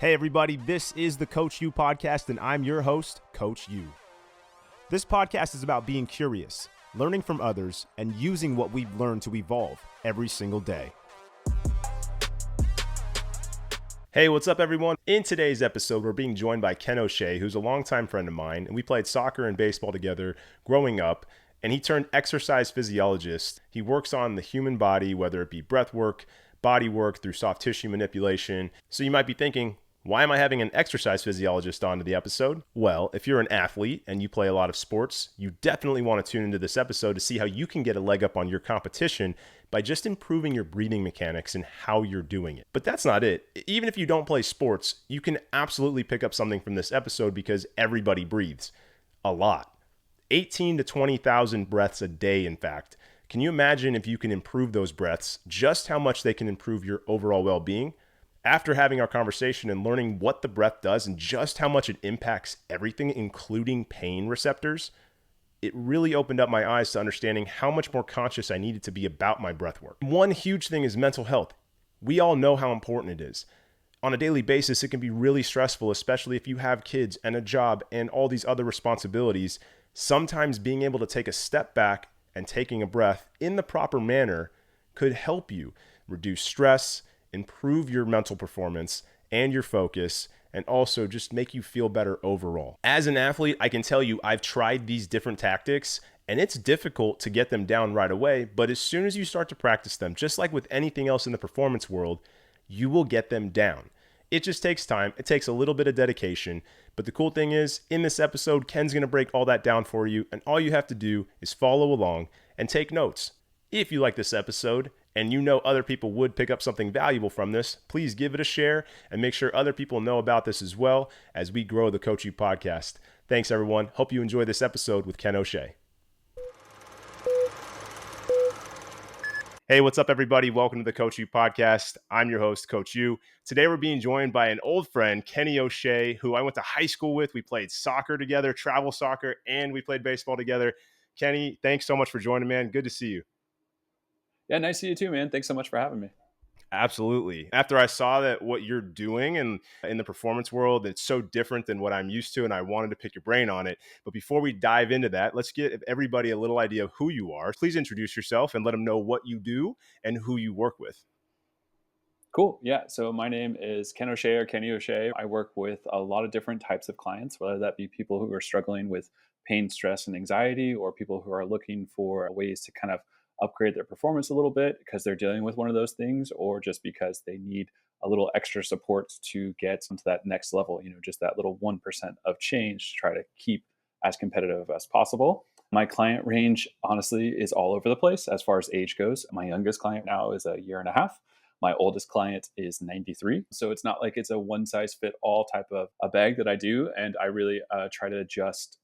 Hey everybody, this is the Coach U podcast and I'm your host, Coach U. This podcast is about being curious, learning from others, and using what we've learned to evolve every single day. Hey, what's up everyone? In today's episode, we're being joined by Ken O'Shea, who's a longtime friend of mine, and we played soccer and baseball together growing up, and he turned exercise physiologist. He works on the human body, whether it be breath work, body work through soft tissue manipulation. So you might be thinking, why am I having an exercise physiologist onto the episode? Well, if you're an athlete and you play a lot of sports, you definitely want to tune into this episode to see how you can get a leg up on your competition by just improving your breathing mechanics and how you're doing it. But that's not it. Even if you don't play sports, you can absolutely pick up something from this episode because everybody breathes a lot. 18 to 20,000 breaths a day, in fact. Can you imagine if you can improve those breaths, just how much they can improve your overall well-being? After having our conversation and learning what the breath does and just how much it impacts everything, including pain receptors, it really opened up my eyes to understanding how much more conscious I needed to be about my breath work. One huge thing is mental health. We all know how important it is. On a daily basis, it can be really stressful, especially if you have kids and a job and all these other responsibilities. Sometimes being able to take a step back and taking a breath in the proper manner could help you reduce stress, improve your mental performance and your focus, and also just make you feel better overall. As an athlete, I can tell you I've tried these different tactics and it's difficult to get them down right away, but as soon as you start to practice them, just like with anything else in the performance world, you will get them down. It just takes time. It takes a little bit of dedication. But the cool thing is, in this episode, Ken's going to break all that down for you, and all you have to do is follow along and take notes. If you like this episode, and you know other people would pick up something valuable from this, please give it a share and make sure other people know about this as well as we grow the Coach U podcast. Thanks, everyone. Hope you enjoy this episode with Ken O'Shea. Hey, what's up, everybody? Welcome to the Coach U podcast. I'm your host, Coach U. Today, we're being joined by an old friend, Kenny O'Shea, who I went to high school with. We played soccer together, travel soccer, and we played baseball together. Kenny, thanks so much for joining, man. Good to see you. Yeah, nice to see you too, man. Thanks so much for having me. Absolutely. After I saw that what you're doing and in the performance world, it's so different than what I'm used to, and I wanted to pick your brain on it. But before we dive into that, let's get everybody a little idea of who you are. Please introduce yourself and let them know what you do and who you work with. Cool. Yeah. So my name is Ken O'Shea or Kenny O'Shea. I work with a lot of different types of clients, whether that be people who are struggling with pain, stress, and anxiety, or people who are looking for ways to kind of upgrade their performance a little bit because they're dealing with one of those things, or just because they need a little extra support to get into that next level, just that little 1% of change to try to keep as competitive as possible. My client range, honestly, is all over the place as far as age goes. My youngest client now is a year and a half. My oldest client is 93. So it's not like it's a one size fit all type of a bag that I do. And I really try to adjust,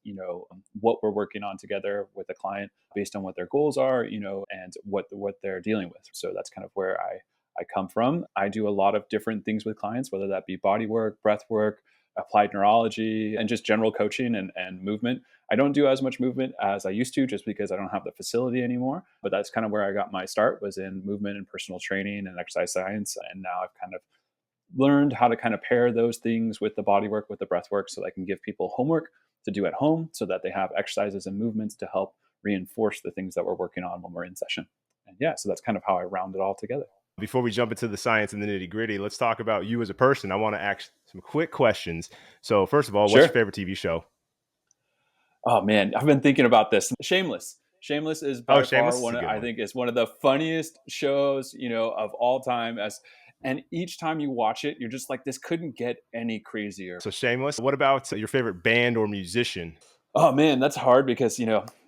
what we're working on together with the client based on what their goals are, and what they're dealing with. So that's kind of where I come from. I do a lot of different things with clients, whether that be body work, breath work, applied neurology, and just general coaching and movement. I don't do as much movement as I used to just because I don't have the facility anymore. But that's kind of where I got my start, was in movement and personal training and exercise science. And now I've kind of learned how to kind of pair those things with the body work, with the breath work, so that I can give people homework to do at home so that they have exercises and movements to help reinforce the things that we're working on when we're in session. And yeah, so that's kind of how I round it all together. Before we jump into the science and the nitty gritty, let's talk about you as a person. I want to ask some quick questions. So first of all, what's Sure. your favorite TV show? Oh man, I've been thinking about this. Shameless. Shameless is by far Shameless is a good I one. think is one of the funniest shows, of all time. And each time you watch it, you're just like, this couldn't get any crazier. So Shameless. What about your favorite band or musician? Oh man, that's hard because,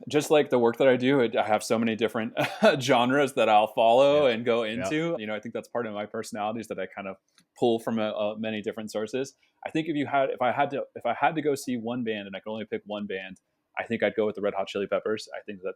just like the work that I do, I have so many different genres that I'll follow and go Yep. into. I think that's part of my personality, is that I kind of pull from many different sources. I think if I had to go see one band and I could only pick one band, I think I'd go with the Red Hot Chili Peppers. I think that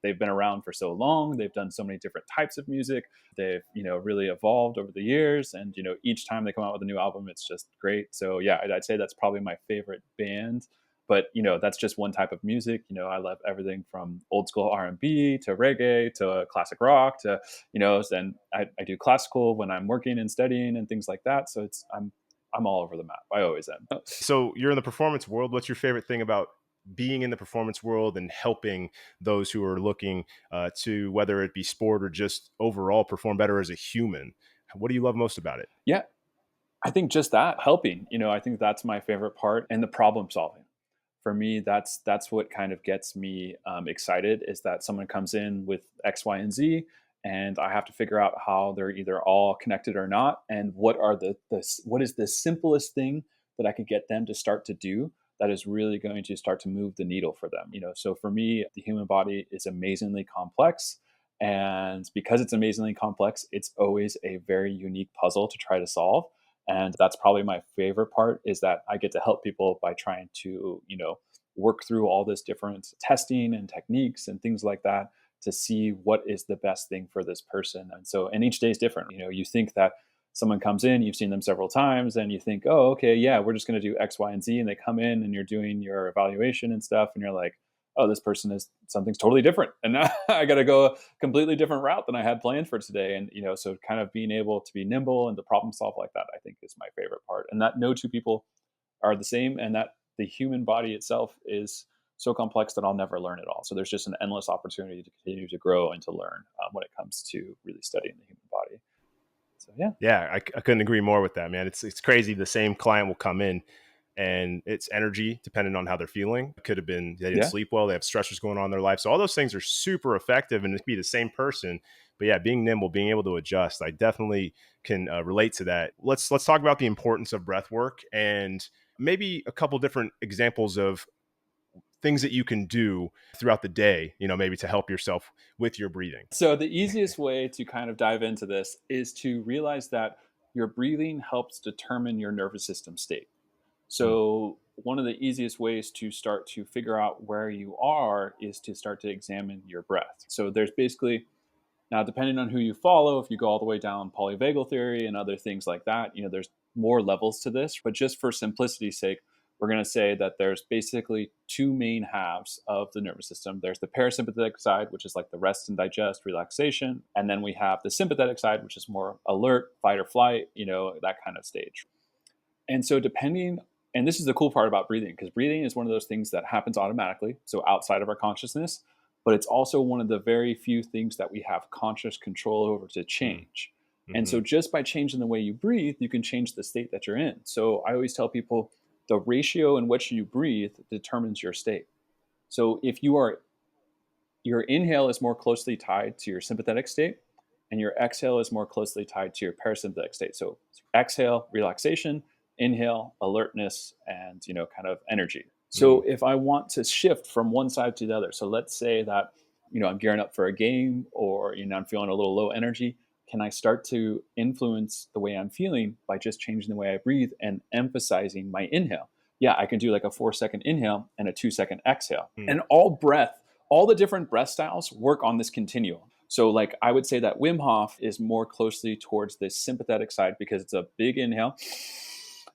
they've been around for so long. They've done so many different types of music. They've, really evolved over the years. And, each time they come out with a new album, it's just great. So yeah, I'd say that's probably my favorite band. But, that's just one type of music. I love everything from old school R&B to reggae to classic rock to, and I do classical when I'm working and studying and things like that. So I'm I'm all over the map. I always am. So you're in the performance world. What's your favorite thing about being in the performance world and helping those who are looking to, whether it be sport or just overall, perform better as a human? What do you love most about it? Yeah, I think just that helping, I think that's my favorite part, and the problem solving. For me, that's what kind of gets me excited, is that someone comes in with X, Y, and Z, and I have to figure out how they're either all connected or not, and what are what is the simplest thing that I could get them to start to do that is really going to start to move the needle for them. So for me, the human body is amazingly complex. And because it's amazingly complex, it's always a very unique puzzle to try to solve. And that's probably my favorite part, is that I get to help people by trying to work through all this different testing and techniques and things like that to see what is the best thing for this person. And each day is different. You think that someone comes in, you've seen them several times, and you think, oh, okay, yeah, we're just going to do X, Y, and Z. And they come in and you're doing your evaluation and stuff, and you're like, oh, this person is something's totally different. And now I got to go a completely different route than I had planned for today. And, so kind of being able to be nimble and to problem solve like that, I think is my favorite part. And that no two people are the same, and that the human body itself is so complex that I'll never learn it all. So there's just an endless opportunity to continue to grow and to learn when it comes to really studying the human body. So yeah. Yeah, I couldn't agree more with that, man. It's crazy. The same client will come in and it's energy depending on how they're feeling. It could have been they didn't Yeah. sleep well, they have stressors going on in their life. So all those things are super effective, and it could be the same person. But yeah, being nimble, being able to adjust, I definitely can relate to that. Let's talk about the importance of breath work and maybe a couple different examples of things that you can do throughout the day, maybe to help yourself with your breathing. So the easiest way to kind of dive into this is to realize that your breathing helps determine your nervous system state. Mm, So one of the easiest ways to start to figure out where you are is to start to examine your breath. So there's basically, now depending on who you follow, if you go all the way down polyvagal theory and other things like that, there's more levels to this. But just for simplicity's sake, we're going to say that there's basically two main halves of the nervous system. There's the parasympathetic side, which is like the rest and digest, relaxation. And then we have the sympathetic side, which is more alert, fight or flight, that kind of stage. And so and this is the cool part about breathing, because breathing is one of those things that happens automatically, so outside of our consciousness, but it's also one of the very few things that we have conscious control over to mm, change. And mm-hmm, so just by changing the way you breathe, you can change the state that you're in. So I always tell people the ratio in which you breathe determines your state. So if your inhale is more closely tied to your sympathetic state, and your exhale is more closely tied to your parasympathetic state. So exhale, relaxation; inhale, alertness, and kind of energy. So mm, if I want to shift from one side to the other, so let's say that I'm gearing up for a game, or I'm feeling a little low energy, can I start to influence the way I'm feeling by just changing the way I breathe and emphasizing my inhale? Yeah, I can do like a 4-second inhale and a 2-second exhale. mm, And all the different breath styles work on this continuum. So, like, I would say that Wim Hof is more closely towards the sympathetic side, because it's a big inhale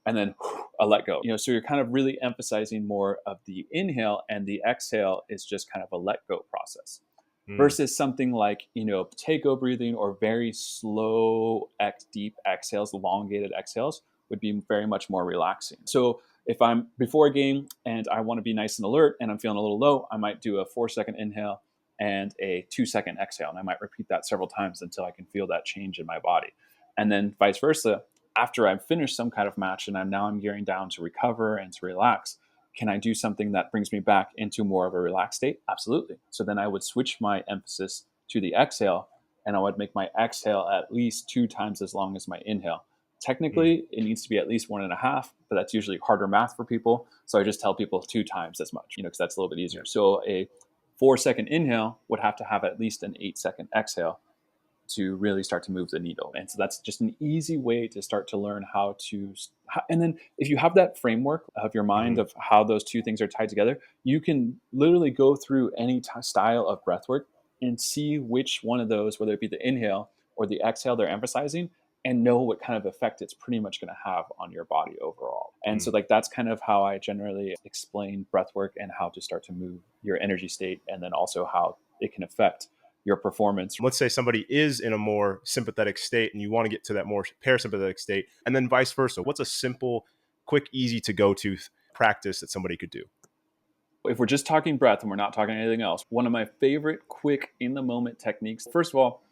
and then a let go. So you're kind of really emphasizing more of the inhale, and the exhale is just kind of a let go process. mm, Versus something like, Teiko breathing, or very slow, deep exhales, elongated exhales, would be very much more relaxing. So if I'm before a game and I want to be nice and alert and I'm feeling a little low, I might do a 4-second inhale and a 2-second exhale. And I might repeat that several times until I can feel that change in my body. And then vice versa, after I've finished some kind of match and I'm gearing down to recover and to relax, can I do something that brings me back into more of a relaxed state? Absolutely. So then I would switch my emphasis to the exhale, and I would make my exhale at least 2 times as long as my inhale. mm. Technically, it needs to be at least 1.5, but that's usually harder math for people. So I just tell people 2 times as much, because that's a little bit easier. So a 4-second inhale would have to have at least an 8-second exhale to really start to move the needle. And so that's just an easy way to start to learn how to. And then if you have that framework of your mind Mhm. of how those two things are tied together, you can literally go through any style of breath work and see which one of those, whether it be the inhale or the exhale they're emphasizing, and know what kind of effect it's pretty much going to have on your body overall. And so Mm. like that's kind of how I generally explain breath work and how to start to move your energy state, and then also how it can affect your performance. Let's say somebody is in a more sympathetic state and you want to get to that more parasympathetic state, and then vice versa. What's a simple, quick, easy to go to practice that somebody could do? If we're just talking breath and we're not talking anything else, one of my favorite quick in the moment techniques, first of all,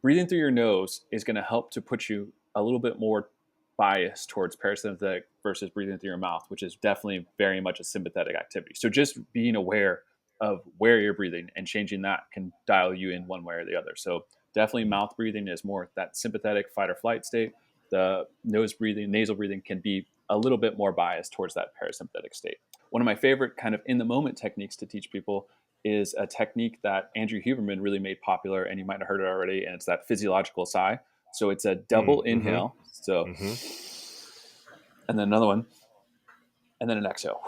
breathing through your nose is going to help to put you a little bit more biased towards parasympathetic versus breathing through your mouth, which is definitely very much a sympathetic activity. So just being aware of where you're breathing and changing that can dial you in one way or the other. So definitely mouth breathing is more that sympathetic fight or flight state. The nose breathing, nasal breathing can be a little bit more biased towards that parasympathetic state. One of my favorite kind of in the moment techniques to teach people is a technique that Andrew Huberman really made popular, and you might have heard it already, and it's that physiological sigh. So it's a double Mm-hmm. inhale. So, Mm-hmm. and then another one, and then an exhale.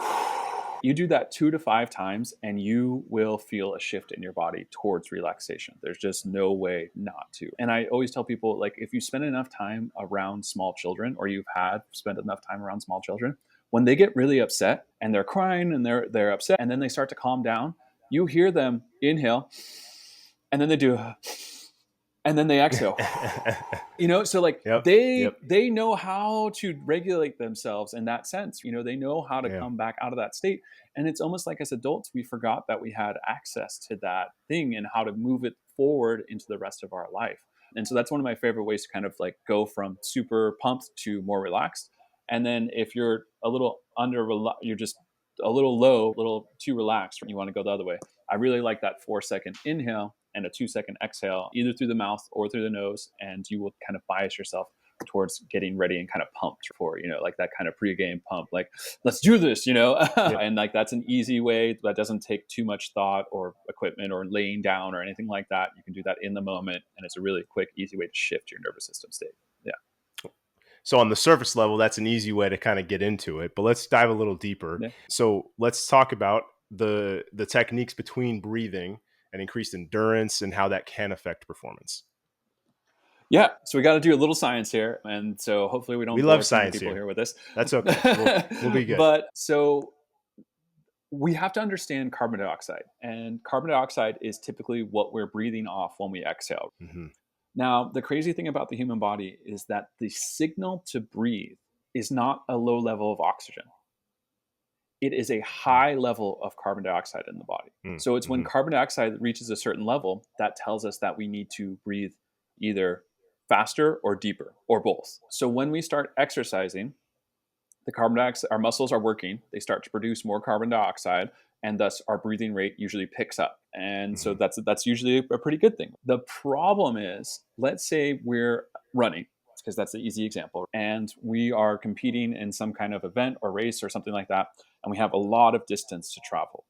You do that 2 to 5 times, and you will feel a shift in your body towards relaxation. There's just no way not to. And I always tell people, like, if you spend enough time around small children, or you've had spent enough time around small children, when they get really upset and they're crying and they're upset, and then they start to calm down, you hear them inhale, and then they do, and then they exhale. So like Yep. Yep. they know how to regulate themselves in that sense. They know how to Yeah. come back out of that state. And it's almost like as adults we forgot that we had access to that thing and how to move it forward into the rest of our life. And so that's one of my favorite ways to kind of like go from super pumped to more relaxed. And then if you're a little you're just a little low, a little too relaxed, and you want to go the other way, I really like that 4-second inhale and a 2-second exhale, either through the mouth or through the nose. And you will kind of bias yourself towards getting ready and kind of pumped for, like that kind of pre-game pump, like, let's do this, Yep. and like that's an easy way that doesn't take too much thought or equipment or laying down or anything like that. You can do that in the moment. And it's a really quick, easy way to shift your nervous system state. Yeah. So on the surface level, that's an easy way to kind of get into it. But let's dive a little deeper. Yeah. So let's talk about the techniques between breathing and increased endurance and how that can affect performance. Yeah, so we got to do a little science here, and so hopefully we We don't bore love too many science people here. here with this. That's okay. We'll be good. But so we have to understand carbon dioxide, and carbon dioxide is typically what we're breathing off when we exhale. Mm-hmm. Now, the crazy thing about the human body is that the signal to breathe is not a low level of oxygen. It is a high level of carbon dioxide in the body. So it's when Mm-hmm. carbon dioxide reaches a certain level that tells us that we need to breathe either faster or deeper or both. So when we start exercising, the carbon dioxide, our muscles are working, they start to produce more carbon dioxide, and thus our breathing rate usually picks up. And so Mm-hmm. that's usually a pretty good thing. The problem is, let's say we're running, because that's the easy example, and we are competing in some kind of event or race or something like that, and we have a lot of distance to travel.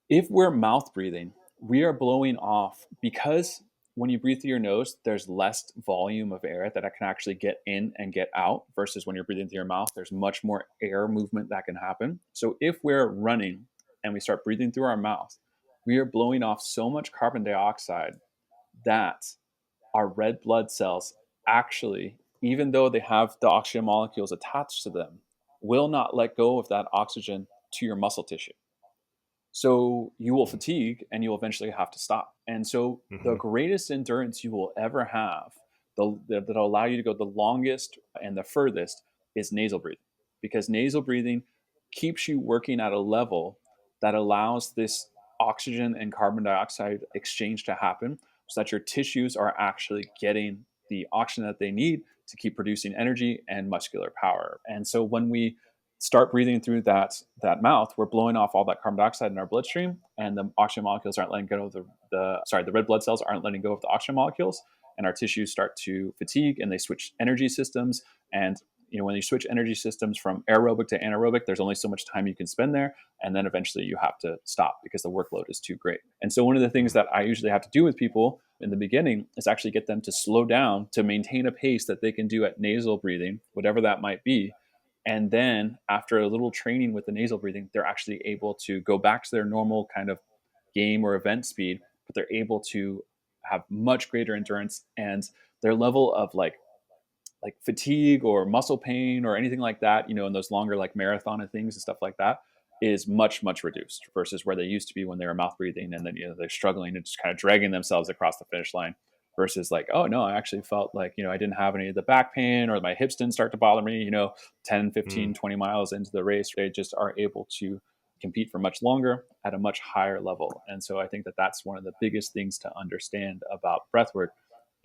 If we're mouth breathing, we are blowing off, because when you breathe through your nose, there's less volume of air that can actually get in and get out, versus when you're breathing through your mouth, there's much more air movement that can happen. So if we're running and we start breathing through our mouth, we are blowing off so much carbon dioxide that our red blood cells actually, even though they have the oxygen molecules attached to them, will not let go of that oxygen to your muscle tissue. So you will fatigue and you'll eventually have to stop. And so the Mm-hmm. greatest endurance you will ever have, that'll allow you to go the longest and the furthest, is nasal breathing. Because nasal breathing keeps you working at a level that allows this oxygen and carbon dioxide exchange to happen, so that your tissues are actually getting the oxygen that they need to keep producing energy and muscular power. And so when we start breathing through that mouth, we're blowing off all that carbon dioxide in our bloodstream, and the oxygen molecules aren't letting go of the red blood cells aren't letting go of the oxygen molecules, and our tissues start to fatigue and they switch energy systems. And when you switch energy systems from aerobic to anaerobic, there's only so much time you can spend there, and then eventually you have to stop because the workload is too great. And so one of the things that I usually have to do with people in the beginning is actually get them to slow down to maintain a pace that they can do at nasal breathing, whatever that might be. And then after a little training with the nasal breathing, they're actually able to go back to their normal kind of game or event speed, but they're able to have much greater endurance, and their level of like fatigue or muscle pain or anything like that, in those longer like marathon and things and stuff like that, is much, much reduced versus where they used to be when they were mouth breathing. And then, they're struggling and just kind of dragging themselves across the finish line versus like, oh no, I actually felt like, I didn't have any of the back pain or my hips didn't start to bother me, 10, Mm. 15, 20 miles into the race. They just are able to compete for much longer at a much higher level. And so I think that that's one of the biggest things to understand about breathwork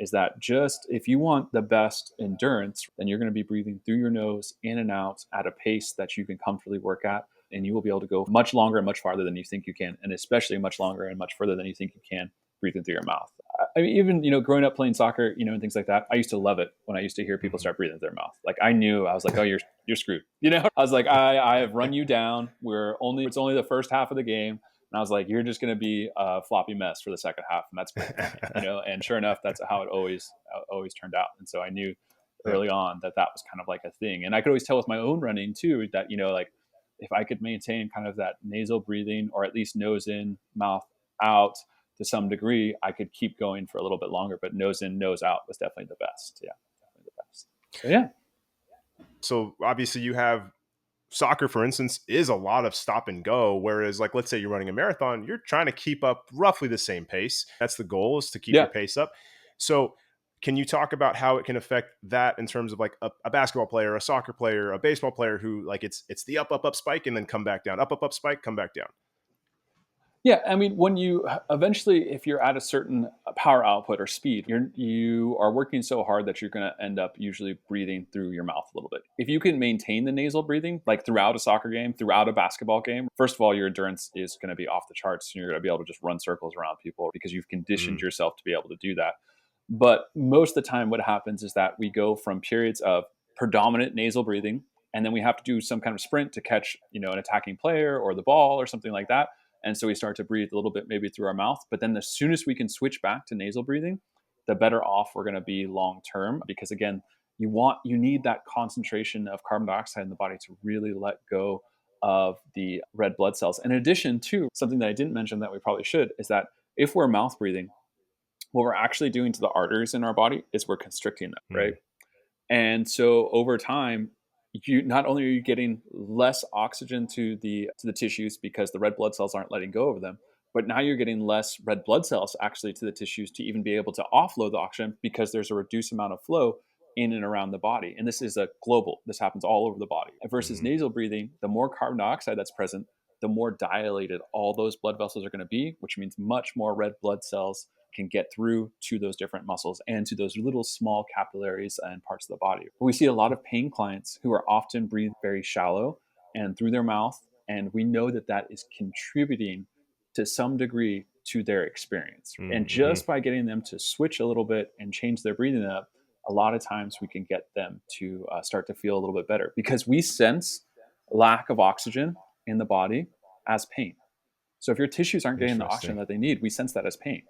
is that just if you want the best endurance, then you're going to be breathing through your nose in and out at a pace that you can comfortably work at. And you will be able to go much longer and much farther than you think you can, and especially much longer and much further than you think you can breathing through your mouth. I mean, even, growing up playing soccer, and things like that, I used to love it when I used to hear people Mhm. start breathing through their mouth. Like I knew, I was like, oh, you're screwed. I was like, I have run you down. It's only the first half of the game. And I was like, you're just going to be a floppy mess for the second half. And that's great for me. And sure enough, that's how it always turned out. And so I knew Yep. early on that was kind of like a thing. And I could always tell with my own running too, that, like if I could maintain kind of that nasal breathing or at least nose in, mouth out to some degree, I could keep going for a little bit longer, but nose in, nose out was definitely the best. Yeah, definitely the best. So yeah. So obviously you have soccer, for instance, is a lot of stop and go. Whereas, like, let's say you're running a marathon, you're trying to keep up roughly the same pace. That's the goal, is to keep your Yeah. pace up. So, can you talk about how it can affect that in terms of like a basketball player, a soccer player, a baseball player who like it's the up spike and then come back down, up spike, come back down. Yeah, I mean, when you eventually, if you're at a certain power output or speed, you are working so hard that you're going to end up usually breathing through your mouth a little bit. If you can maintain the nasal breathing, like throughout a soccer game, throughout a basketball game, first of all, your endurance is going to be off the charts, and you're going to be able to just run circles around people because you've conditioned Mm, yourself to be able to do that. But most of the time, what happens is that we go from periods of predominant nasal breathing, and then we have to do some kind of sprint to catch, an attacking player or the ball or something like that, and so we start to breathe a little bit maybe through our mouth. But then as soon as we can switch back to nasal breathing, the better off we're going to be long term. Because again, you need that concentration of carbon dioxide in the body to really let go of the red blood cells. In addition to something that I didn't mention that we probably should is that if we're mouth breathing, what we're actually doing to the arteries in our body is we're constricting them, right? mm, And so over time, you not only are you getting less oxygen to the tissues because the red blood cells aren't letting go of them, but now you're getting less red blood cells actually to the tissues to even be able to offload the oxygen because there's a reduced amount of flow in and around the body. And this is a global, this happens all over the body. Versus mm, nasal breathing, the more carbon dioxide that's present, the more dilated all those blood vessels are going to be, which means much more red blood cells can get through to those different muscles and to those little small capillaries and parts of the body. We see a lot of pain clients who are often breathe very shallow and through their mouth, and we know that that is contributing to some degree to their experience. And mm, just by getting them to switch a little bit and change their breathing up, a lot of times we can get them to start to feel a little bit better because we sense lack of oxygen in the body as pain. So if your tissues aren't getting the oxygen interesting. that they need, we sense that as pain.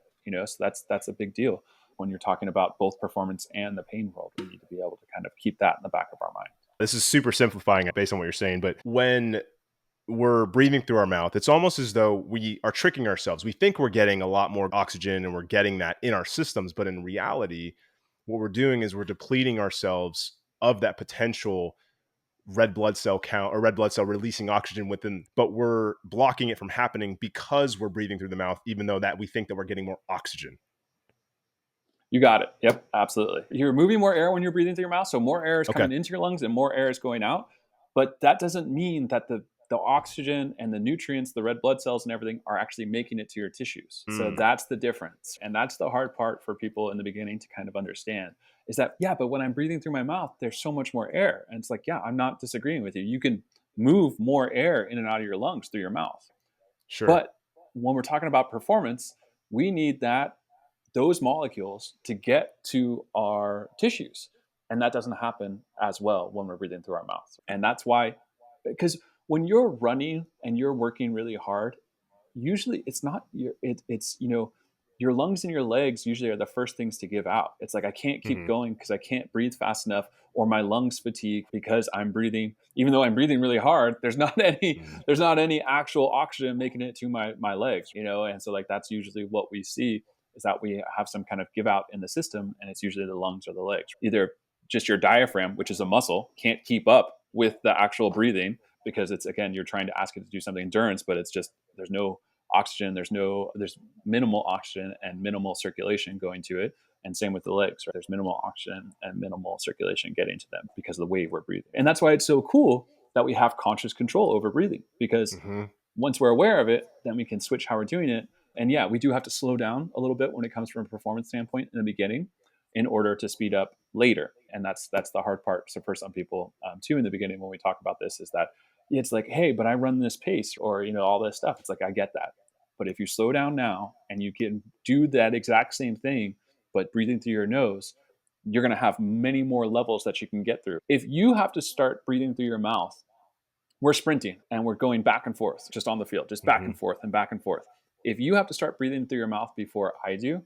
So that's a big deal when you're talking about both performance and the pain world. We need to be able to kind of keep that in the back of our mind. This is super simplifying it based on what you're saying, but when we're breathing through our mouth, it's almost as though we are tricking ourselves. We think we're getting a lot more oxygen and we're getting that in our systems, but in reality, what we're doing is we're depleting ourselves of that potential red blood cell count or red blood cell releasing oxygen within, but we're blocking it from happening because we're breathing through the mouth, even though that we think that we're getting more oxygen. You got it. Yep, absolutely. You're moving more air when you're breathing through your mouth, so more air is Okay. coming into your lungs and more air is going out. But that doesn't mean that the oxygen and the nutrients, the red blood cells and everything are actually making it to your tissues. So Mm, that's the difference. And that's the hard part for people in the beginning to kind of understand is that, yeah, but when I'm breathing through my mouth, there's so much more air. And it's like, yeah, I'm not disagreeing with you. You can move more air in and out of your lungs through your mouth. sure. But when we're talking about performance, we need those molecules to get to our tissues. And that doesn't happen as well when we're breathing through our mouth. And that's why, because when you're running and you're working really hard, usually it's not it's your lungs and your legs usually are the first things to give out. It's like I can't keep Hmm. going because I can't breathe fast enough, or my lungs fatigue because I'm breathing, even though I'm breathing really hard, Mm, there's not any actual oxygen making it to my legs, and so like that's usually what we see is that we have some kind of give out in the system, and it's usually the lungs or the legs. Either just your diaphragm, which is a muscle, can't keep up with the actual breathing, because it's, again, you're trying to ask it to do something endurance, but it's just, there's no oxygen, there's minimal oxygen and minimal circulation going to it. And same with the legs, right? There's minimal oxygen and minimal circulation getting to them because of the way we're breathing. And that's why it's so cool that we have conscious control over breathing, because Mm-hmm. once we're aware of it, then we can switch how we're doing it. And yeah, we do have to slow down a little bit when it comes from a performance standpoint in the beginning in order to speed up later. And that's the hard part. So for some people, too, in the beginning, when we talk about this, is that it's like, hey, but I run this pace, or all this stuff. It's like, I get that. But if you slow down now and you can do that exact same thing, but breathing through your nose, you're going to have many more levels that you can get through. If you have to start breathing through your mouth, we're sprinting and we're going back and forth just on the field, just back Mm-hmm. and forth and back and forth. If you have to start breathing through your mouth before I do,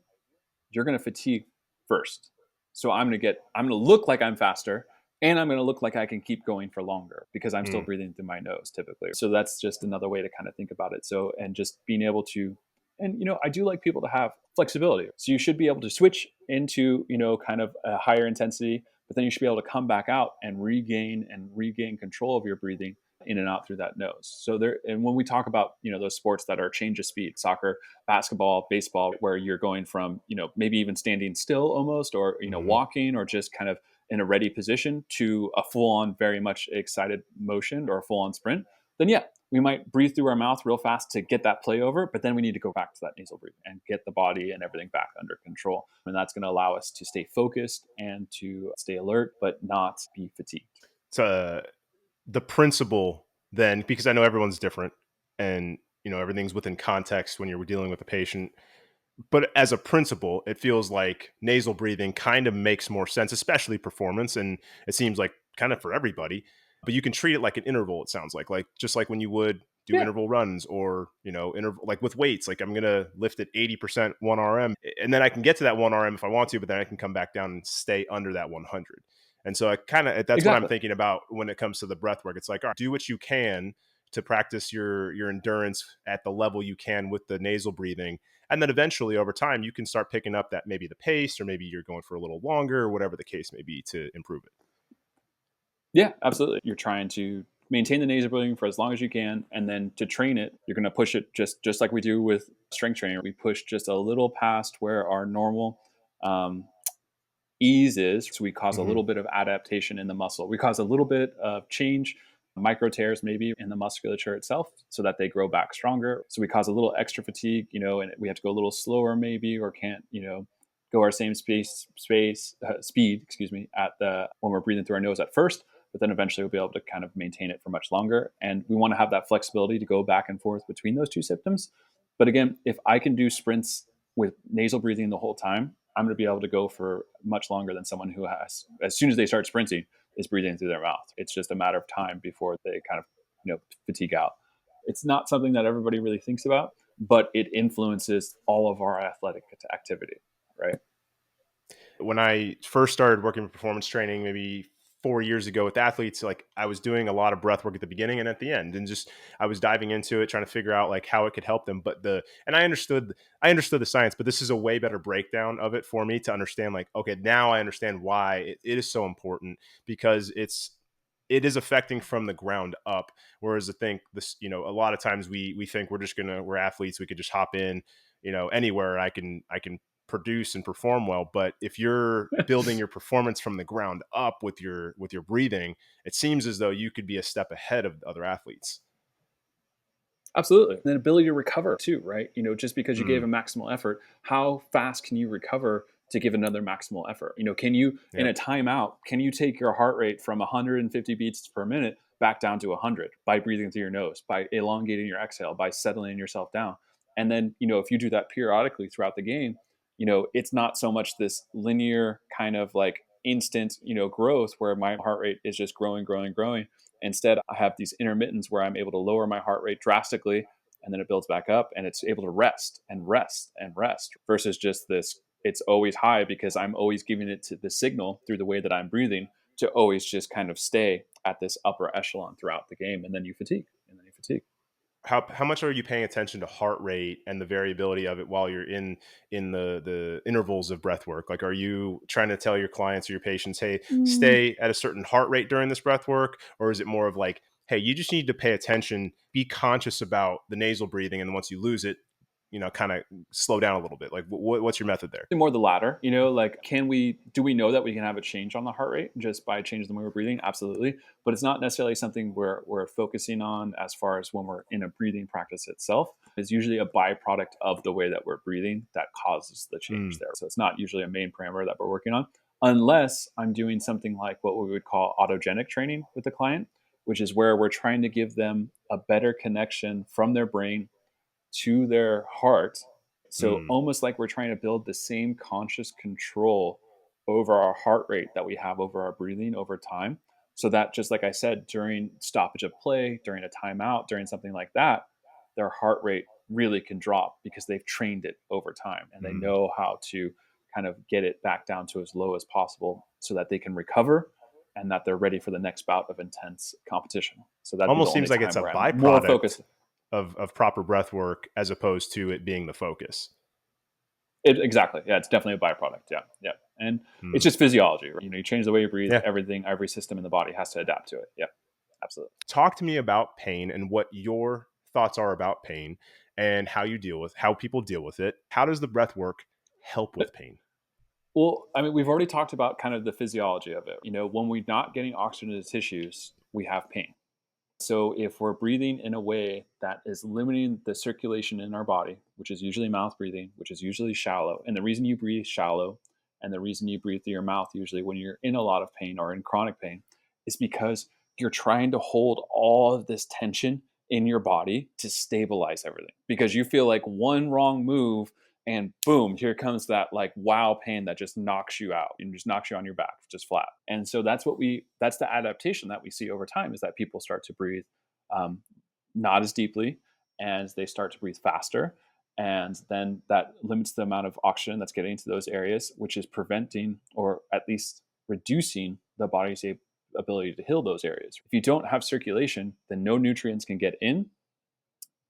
you're going to fatigue first. So I'm going to look like I'm faster, and I'm going to look like I can keep going for longer because I'm still Mm. breathing through my nose typically. So that's just another way to kind of think about it. So, and just being able to, and I do like people to have flexibility. So you should be able to switch into, kind of a higher intensity, but then you should be able to come back out and regain control of your breathing in and out through that nose. So there, and when we talk about, those sports that are change of speed, soccer, basketball, baseball, where you're going from, maybe even standing still almost, or, Mm-hmm. walking, or just kind of in a ready position, to a full on, very much excited motion or a full on sprint, then yeah, we might breathe through our mouth real fast to get that play over, but then we need to go back to that nasal breathing and get the body and everything back under control. And that's going to allow us to stay focused and to stay alert, but not be fatigued. So the principle then, because I know everyone's different and everything's within context when you're dealing with a patient, but as a principle, it feels like nasal breathing kind of makes more sense, especially performance. And it seems like kind of for everybody, but you can treat it like an interval. It sounds like just like when you would do Yeah, interval runs, or, interval, like with weights, like I'm going to lift at 80% 1 RM, and then I can get to that 1 RM if I want to, but then I can come back down and stay under that 100. And so that's what I'm exactly. thinking about when it comes to the breath work. It's like, all right, do what you can to practice your endurance at the level you can with the nasal breathing, and then eventually over time you can start picking up that maybe the pace, or maybe you're going for a little longer, or whatever the case may be, to improve it. Yeah, absolutely. You're trying to maintain the nasal breathing for as long as you can, and then to train it, you're going to push it just like we do with strength training. We push just a little past where our normal um, ease is. So we cause a Mm-hmm. little bit of adaptation in the muscle. We cause a little bit of change, micro tears maybe in the musculature itself, so that they grow back stronger. So we cause a little extra fatigue, and we have to go a little slower maybe, or can't, go our same speed, excuse me, at the when we're breathing through our nose at first, but then eventually we'll be able to kind of maintain it for much longer. And we want to have that flexibility to go back and forth between those two symptoms. But again, if I can do sprints with nasal breathing the whole time, I'm going to be able to go for much longer than someone who has, as soon as they start sprinting, is breathing through their mouth. It's just a matter of time before they kind of, fatigue out. It's not something that everybody really thinks about, but it influences all of our athletic activity, right? When I first started working with performance training, maybe 4 years ago with athletes, like I was doing a lot of breath work at the beginning and at the end, and just I was diving into it, trying to figure out like how it could help them. But I understood the science, but this is a way better breakdown of it for me to understand. Like, okay, now I understand why it is so important, because it is affecting from the ground up. Whereas I think this, a lot of times we think we're athletes, we could just hop in, anywhere. I can produce and perform well. But if you're building your performance from the ground up with your breathing, it seems as though you could be a step ahead of other athletes. Absolutely. And then ability to recover too, right? Just because you gave Mm, a maximal effort, how fast can you recover to give another maximal effort? Can you, in yep. a timeout, can you take your heart rate from 150 beats per minute back down to 100 by breathing through your nose, by elongating your exhale, by settling yourself down? And then, if you do that periodically throughout the game, it's not so much this linear kind of like instant, growth where my heart rate is just growing, growing, growing. Instead, I have these intermittents where I'm able to lower my heart rate drastically, and then it builds back up, and it's able to rest and rest and rest, versus just this, it's always high because I'm always giving it to the signal through the way that I'm breathing to always just kind of stay at this upper echelon throughout the game. And then you fatigue, and then you fatigue. How much are you paying attention to heart rate and the variability of it while you're in the intervals of breath work? Like, are you trying to tell your clients or your patients, hey, Mm, stay at a certain heart rate during this breath work, or is it more of like hey, you just need to pay attention, be conscious about the nasal breathing, and once you lose it, kind of slow down a little bit? Like, what's your method there? More the latter, like, do we know that we can have a change on the heart rate just by changing the way we're breathing? Absolutely. But it's not necessarily something we're focusing on as far as when we're in a breathing practice itself. It's usually a byproduct of the way that we're breathing that causes the change Mm, there. So it's not usually a main parameter that we're working on, unless I'm doing something like what we would call autogenic training with the client, which is where we're trying to give them a better connection from their brain to their heart. So mm, almost like we're trying to build the same conscious control over our heart rate that we have over our breathing over time. So that, just like I said, during stoppage of play, during a timeout, during something like that, their heart rate really can drop because they've trained it over time and they mm. know how to kind of get it back down to as low as possible so that they can recover and that they're ready for the next bout of intense competition. So that'd be the Almost only seems like it's time a where I'm more byproduct focused. of proper breath work as opposed to it being the focus. Exactly. Yeah, it's definitely a byproduct. Yeah, yeah, and it's Mm. just physiology. Right? You change the way you breathe. Yeah. Everything, every system in the body has to adapt to it. Yeah, absolutely. Talk to me about pain and what your thoughts are about pain and how people deal with it. How does the breath work help with pain? Well, I mean, we've already talked about kind of the physiology of it. When we're not getting oxygen to the tissues, we have pain. So if we're breathing in a way that is limiting the circulation in our body, which is usually mouth breathing, which is usually shallow, and the reason you breathe shallow and the reason you breathe through your mouth usually when you're in a lot of pain or in chronic pain is because you're trying to hold all of this tension in your body to stabilize everything because you feel like one wrong move and boom, here comes that like wow pain that just knocks you out and just knocks you on your back just flat. And so that's the adaptation that we see over time is that people start to breathe um, not as deeply and they start to breathe faster, and then that limits the amount of oxygen that's getting into those areas, which is preventing or at least reducing the body's ability to heal those areas. If you don't have circulation, then no nutrients can get in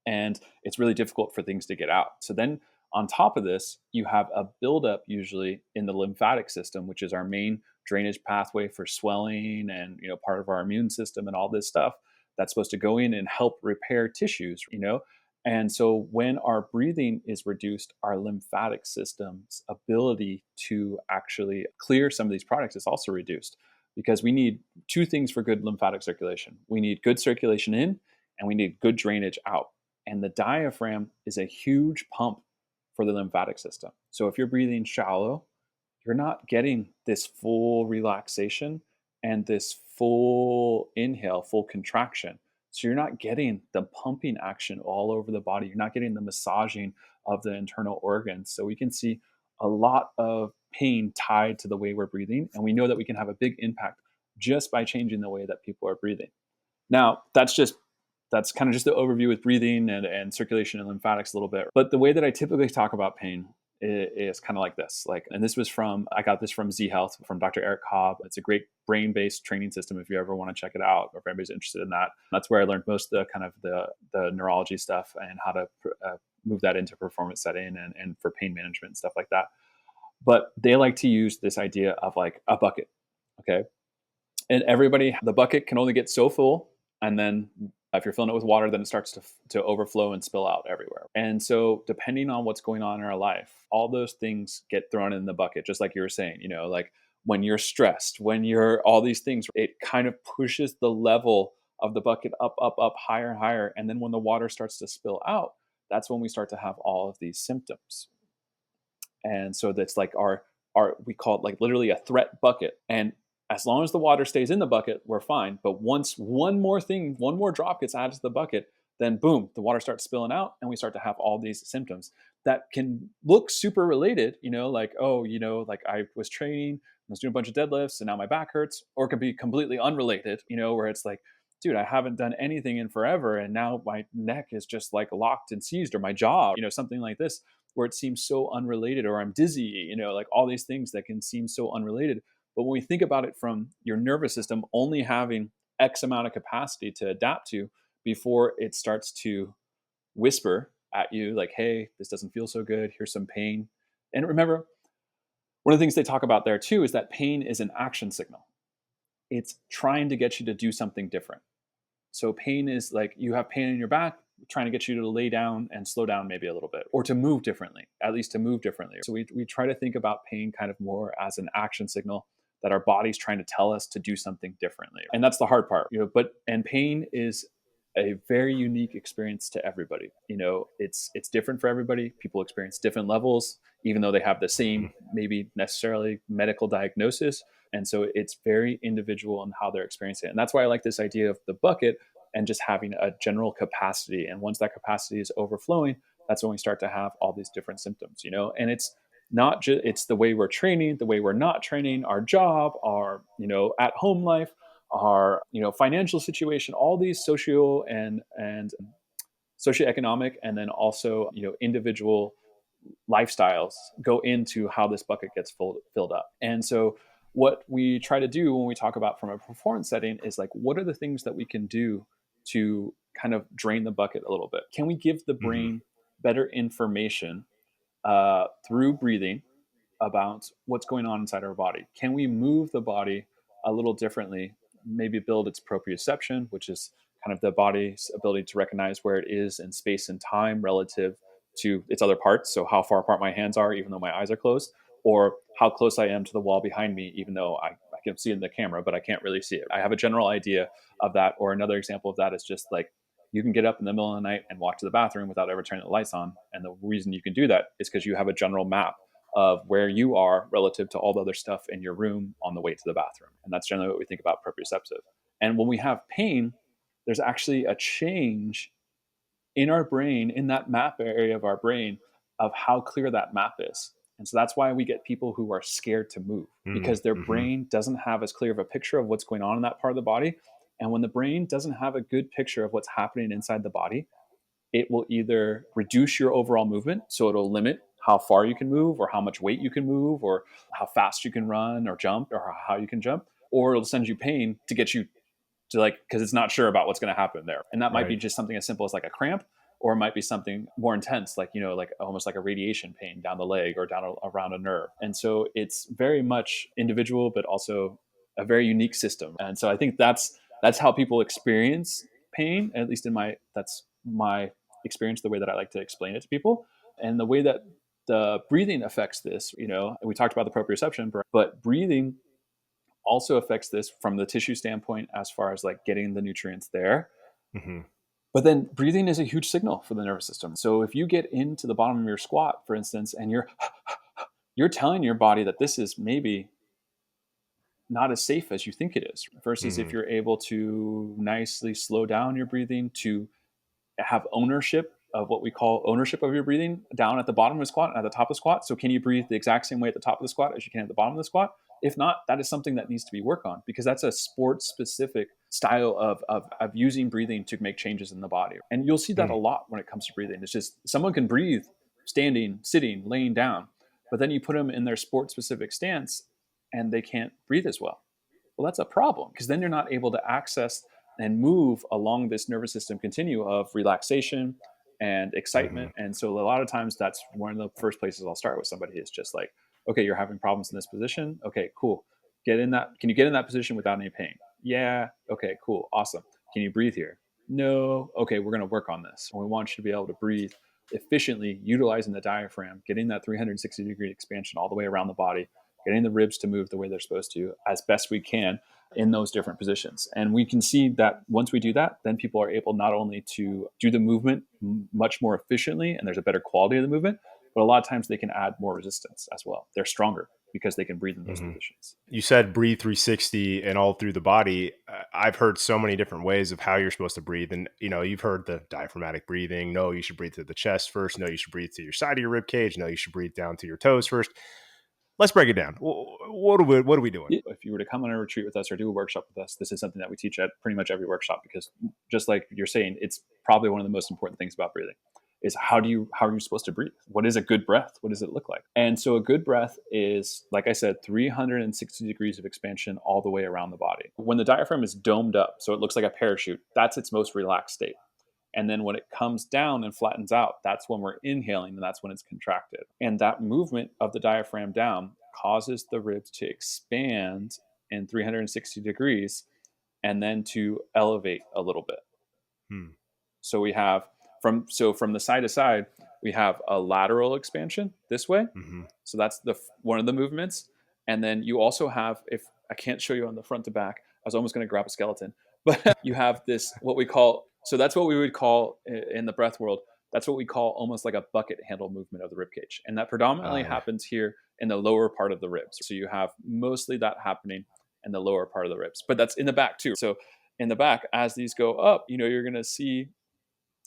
and it's really difficult for things to get out. So then on top of this, you have a buildup usually in the lymphatic system, which is our main drainage pathway for swelling and part of our immune system and all this stuff that's supposed to go in and help repair tissues. And so when our breathing is reduced, our lymphatic system's ability to actually clear some of these products is also reduced because we need two things for good lymphatic circulation. We need good circulation in and we need good drainage out. And the diaphragm is a huge pump for the lymphatic system. So if you're breathing shallow, you're not getting this full relaxation and this full inhale, full contraction. So you're not getting the pumping action all over the body. You're not getting the massaging of the internal organs. So we can see a lot of pain tied to the way we're breathing. And we know that we can have a big impact just by changing the way that people are breathing. Now, that's kind of just the overview with breathing and circulation and lymphatics a little bit. But the way that I typically talk about pain is kind of like this. And this was I got this from Z Health from Dr. Eric Cobb. It's a great brain-based training system if you ever want to check it out or if anybody's interested in that. That's where I learned most of the kind of the neurology stuff and how to move that into performance setting and for pain management and stuff like that. But they like to use this idea of like a bucket. Okay. And the bucket can only get so full. And then if you're filling it with water, then it starts to overflow and spill out everywhere. And so, depending on what's going on in our life, all those things get thrown in the bucket, just like you were saying, like when you're stressed, when you're all these things, it kind of pushes the level of the bucket up, up, up, higher and higher. And then when the water starts to spill out, that's when we start to have all of these symptoms. And so that's like our we call it like literally a threat bucket. And as long as the water stays in the bucket, we're fine. But once one more drop gets added to the bucket, then boom, the water starts spilling out and we start to have all these symptoms that can look super related, like, oh, like I was training, I was doing a bunch of deadlifts and now my back hurts, or it could be completely unrelated, where it's like, dude, I haven't done anything in forever and now my neck is just like locked and seized, or my jaw, something like this where it seems so unrelated, or I'm dizzy, like all these things that can seem so unrelated. But when we think about it from your nervous system only having X amount of capacity to adapt to before it starts to whisper at you, like, hey, this doesn't feel so good, here's some pain. And remember, one of the things they talk about there too is that pain is an action signal. It's trying to get you to do something different. So pain is like you have pain in your back, trying to get you to lay down and slow down maybe a little bit, or to move differently, at least to move differently. So we try to think about pain kind of more as an action signal that our body's trying to tell us to do something differently. And that's the hard part, and pain is a very unique experience to everybody. It's different for everybody. People experience different levels, even though they have the Mhm. same, maybe necessarily medical diagnosis. And so it's very individual in how they're experiencing it. And that's why I like this idea of the bucket and just having a general capacity. And once that capacity is overflowing, that's when we start to have all these different symptoms. And it's not just, it's the way we're training, the way we're not training, our job, our at home life, our financial situation, all these social and socioeconomic, and then also individual lifestyles go into how this bucket gets filled up. And so what we try to do when we talk about from a performance setting is like, what are the things that we can do to kind of drain the bucket a little bit? Can we give the Mhm. brain better information through breathing about what's going on inside our body? Can we move the body a little differently? Maybe build its proprioception, which is kind of the body's ability to recognize where it is in space and time relative to its other parts. So, how far apart my hands are, even though my eyes are closed, or how close I am to the wall behind me, even though I can see it in the camera, but I can't really see it. I have a general idea of that. Or another example of that is just like you can get up in the middle of the night and walk to the bathroom without ever turning the lights on. And the reason you can do that is because you have a general map of where you are relative to all the other stuff in your room on the way to the bathroom. And that's generally what we think about proprioceptive. And when we have pain, there's actually a change in our brain, in that map area of our brain, of how clear that map is. And so that's why we get people who are scared to move, Mhm. because their Mhm. brain doesn't have as clear of a picture of what's going on in that part of the body. And when the brain doesn't have a good picture of what's happening inside the body, it will either reduce your overall movement, so it'll limit how far you can move or how much weight you can move or how fast you can run or jump or how you can jump, or it'll send you pain to get you to, like, because it's not sure about what's going to happen there. And that might be Right. just something as simple as like a cramp, or it might be something more intense, like like almost like a radiation pain down the leg or around a nerve. And so it's very much individual, but also a very unique system. And so I think that's how people experience pain, at least in that's my experience, the way that I like to explain it to people. And the way that the breathing affects this, we talked about the proprioception, but breathing also affects this from the tissue standpoint as far as like getting the nutrients there. Mhm. But then breathing is a huge signal for the nervous system. So if you get into the bottom of your squat, for instance, and you're telling your body that this is maybe not as safe as you think it is, versus if Mhm. you're able to nicely slow down your breathing to have ownership of what we call ownership of your breathing down at the bottom of the squat and at the top of the squat. So can you breathe the exact same way at the top of the squat as you can at the bottom of the squat? If not, that is something that needs to be worked on, because that's a sports specific style of using breathing to make changes in the body. And you'll see that a Mm. lot when it comes to breathing. It's just someone can breathe standing, sitting, laying down, but then you put them in their sport specific stance and they can't breathe as well. Well, that's a problem, because then you're not able to access and move along this nervous system continue of relaxation and Mhm. excitement. And so a lot of times that's one of the first places I'll start with somebody, is just like, okay, you're having problems in this position. Okay, cool. Get in that. Can you get in that position without any pain? Yeah. Okay, cool. Awesome. Can you breathe here? No. Okay, we're going to work on this. And we want you to be able to breathe efficiently, utilizing the diaphragm, getting that 360-degree expansion all the way around the body, getting the ribs to move the way they're supposed to as best we can in those different positions. And we can see that once we do that, then people are able not only to do the movement much more efficiently and there's a better quality of the movement, but a lot of times they can add more resistance as well. They're stronger because they can breathe in those Mhm. positions. You said breathe 360 and all through the body. I've heard so many different ways of how you're supposed to breathe. And, you've heard the diaphragmatic breathing. No, you should breathe through the chest first. No, you should breathe to your side of your rib cage. No, you should breathe down to your toes first. Let's break it down. What are we doing? If you were to come on a retreat with us or do a workshop with us, this is something that we teach at pretty much every workshop, because just like you're saying, it's probably one of the most important things about breathing is how are you supposed to breathe? What is a good breath? What does it look like? And so a good breath is, like I said, 360 degrees of expansion all the way around the body. When the diaphragm is domed up, so it looks like a parachute, that's its most relaxed state. And then when it comes down and flattens out, that's when we're inhaling and that's when it's contracted. And that movement of the diaphragm down causes the ribs to expand in 360 degrees and then to elevate a little bit. So we have from the side to side, we have a lateral expansion this way. Mm-hmm. So that's one of the movements. And then you also have, if I can't show you on the front to back, I was almost going to grab a skeleton, but you have this, what we call, so that's what we would call in the breath world, that's what we call almost like a bucket handle movement of the rib cage. And that predominantly Yeah. happens here in the lower part of the ribs. So you have mostly that happening in the lower part of the ribs, but that's in the back too. So in the back, as these go up, you're going to see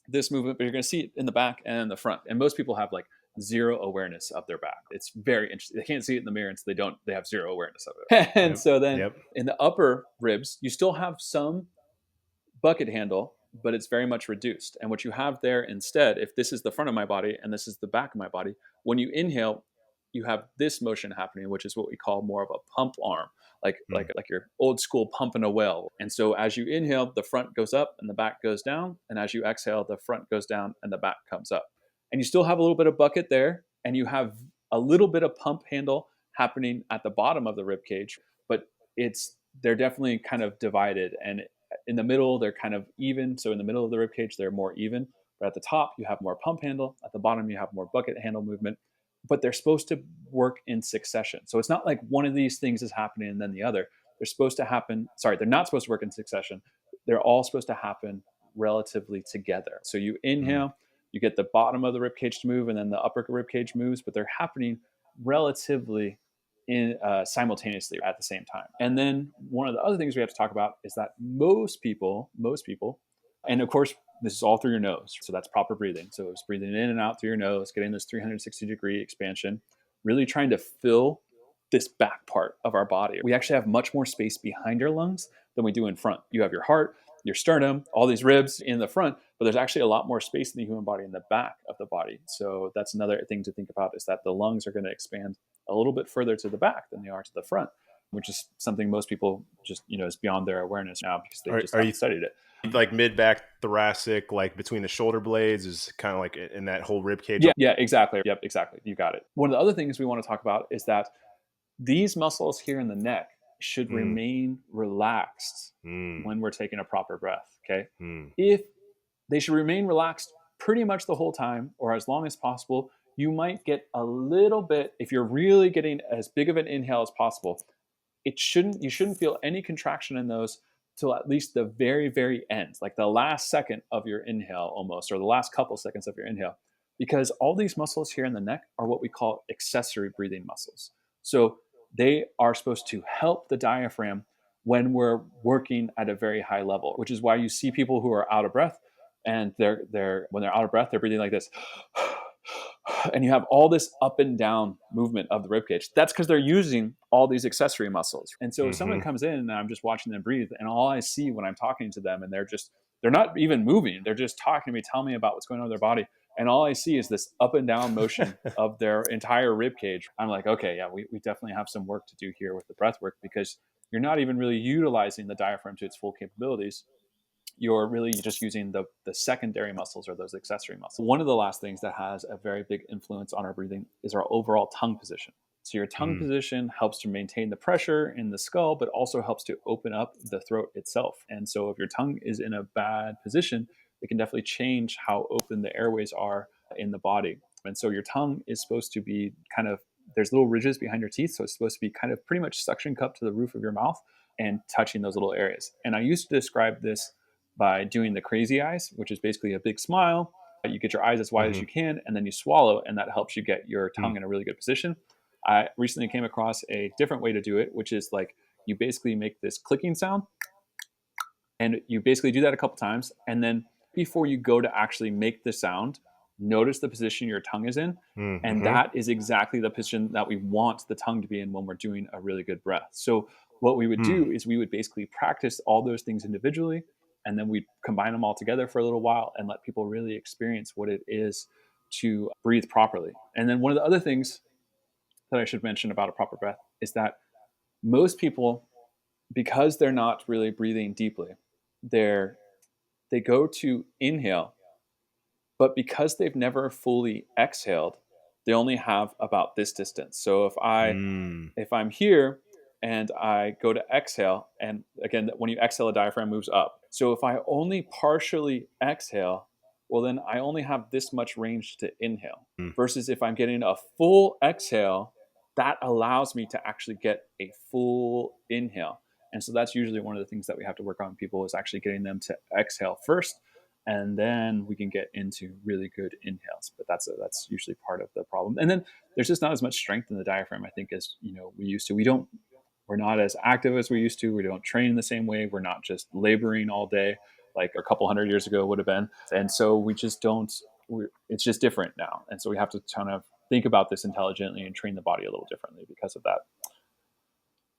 this movement, but you're going to see it in the back and in the front. And most people have like zero awareness of their back. It's very interesting. They can't see it in the mirror, and so they have zero awareness of it. And Yep. so then Yep. in the upper ribs, you still have some bucket handle, but it's very much reduced. And what you have there instead, if this is the front of my body and this is the back of my body, when you inhale, you have this motion happening, which is what we call more of a pump arm, like Mm. your old school pumping a well. And so as you inhale, the front goes up and the back goes down, and as you exhale, the front goes down and the back comes up. And you still have a little bit of bucket there, and you have a little bit of pump handle happening at the bottom of the rib cage, but they're definitely kind of divided. And in the middle, they're kind of even. So in the middle of the rib cage, they're more even. But at the top, you have more pump handle. At the bottom, you have more bucket handle movement. But they're supposed to work in succession. So it's not like one of these things is happening and then the other. They're supposed to happen. Sorry, they're not supposed to work in succession. They're all supposed to happen relatively together. So you Mm. inhale, you get the bottom of the rib cage to move, and then the upper rib cage moves, but they're happening relatively in simultaneously at the same time. And then one of the other things we have to talk about is that most people, and of course this is all through your nose, so that's proper breathing. So it's breathing in and out through your nose, getting this 360-degree expansion, really trying to fill this back part of our body. We actually have much more space behind our lungs than we do in front. You have your heart, your sternum, all these ribs in the front, but there's actually a lot more space in the human body in the back of the body. So that's another thing to think about, is that the lungs are going to expand a little bit further to the back than they are to the front, which is something most people just, is beyond their awareness now because they just Are haven't you studied it. like mid back thoracic, like between the shoulder blades, is kind of like in that whole rib cage? Yeah, exactly. Yep, exactly. You got it. One of the other things we want to talk about is that these muscles here in the neck should Mm. remain relaxed Mm. when we're taking a proper breath. Okay. Mm. If they should remain relaxed pretty much the whole time or as long as possible, you might get a little bit, if you're really getting as big of an inhale as possible, you shouldn't feel any contraction in those till at least the very, very end, like the last second of your inhale almost, or the last couple seconds of your inhale, because all these muscles here in the neck are what we call accessory breathing muscles. So they are supposed to help the diaphragm when we're working at a very high level, which is why you see people who are out of breath, and they're when they're out of breath, they're breathing like this. And you have all this up and down movement of the rib cage. That's because they're using all these accessory muscles. And so if someone Mm-hmm. comes in and I'm just watching them breathe, and all I see when I'm talking to them, and they're not even moving, they're just talking to me, telling me about what's going on in their body. And all I see is this up and down motion of their entire rib cage. I'm like, okay, yeah, we definitely have some work to do here with the breath work, because you're not even really utilizing the diaphragm to its full capabilities. You're really just using the secondary muscles, or those accessory muscles. One of the last things that has a very big influence on our breathing is our overall tongue position. So your tongue Mm. position helps to maintain the pressure in the skull, but also helps to open up the throat itself. And so if your tongue is in a bad position, it can definitely change how open the airways are in the body. And so your tongue is supposed to be kind of, there's little ridges behind your teeth. So it's supposed to be kind of pretty much suction cup to the roof of your mouth and touching those little areas. And I used to describe this by doing the crazy eyes, which is basically a big smile. You get your eyes as wide as Mm-hmm. you can, and then you swallow, and that helps you get your tongue Mm. in a really good position. I recently came across a different way to do it, which is like you basically make this clicking sound, and you basically do that a couple times. And then before you go to actually make the sound, notice the position your tongue is in. And Mm-hmm. that is exactly the position that we want the tongue to be in when we're doing a really good breath. So, what we would Mm. do is we would basically practice all those things individually, and then we'd combine them all together for a little while and let people really experience what it is to breathe properly. And then, one of the other things that I should mention about a proper breath is that most people, because they're not really breathing deeply, they're they go to inhale, but because they've never fully exhaled, they only have about this distance. So Mm. if I'm here and I go to exhale, and again, when you exhale, the diaphragm moves up. So if I only partially exhale, well, then I only have this much range to inhale. Mm. Versus if I'm getting a full exhale, that allows me to actually get a full inhale. And so that's usually one of the things that we have to work on people is actually getting them to exhale first, and then we can get into really good inhales. But that's usually part of the problem. And then there's just not as much strength in the diaphragm, I think, as we used to. We're not as active as we used to. We don't train in the same way. We're not just laboring all day like a couple hundred years ago would have been. And so we just don't. It's just different now. And so we have to kind of think about this intelligently and train the body a little differently because of that.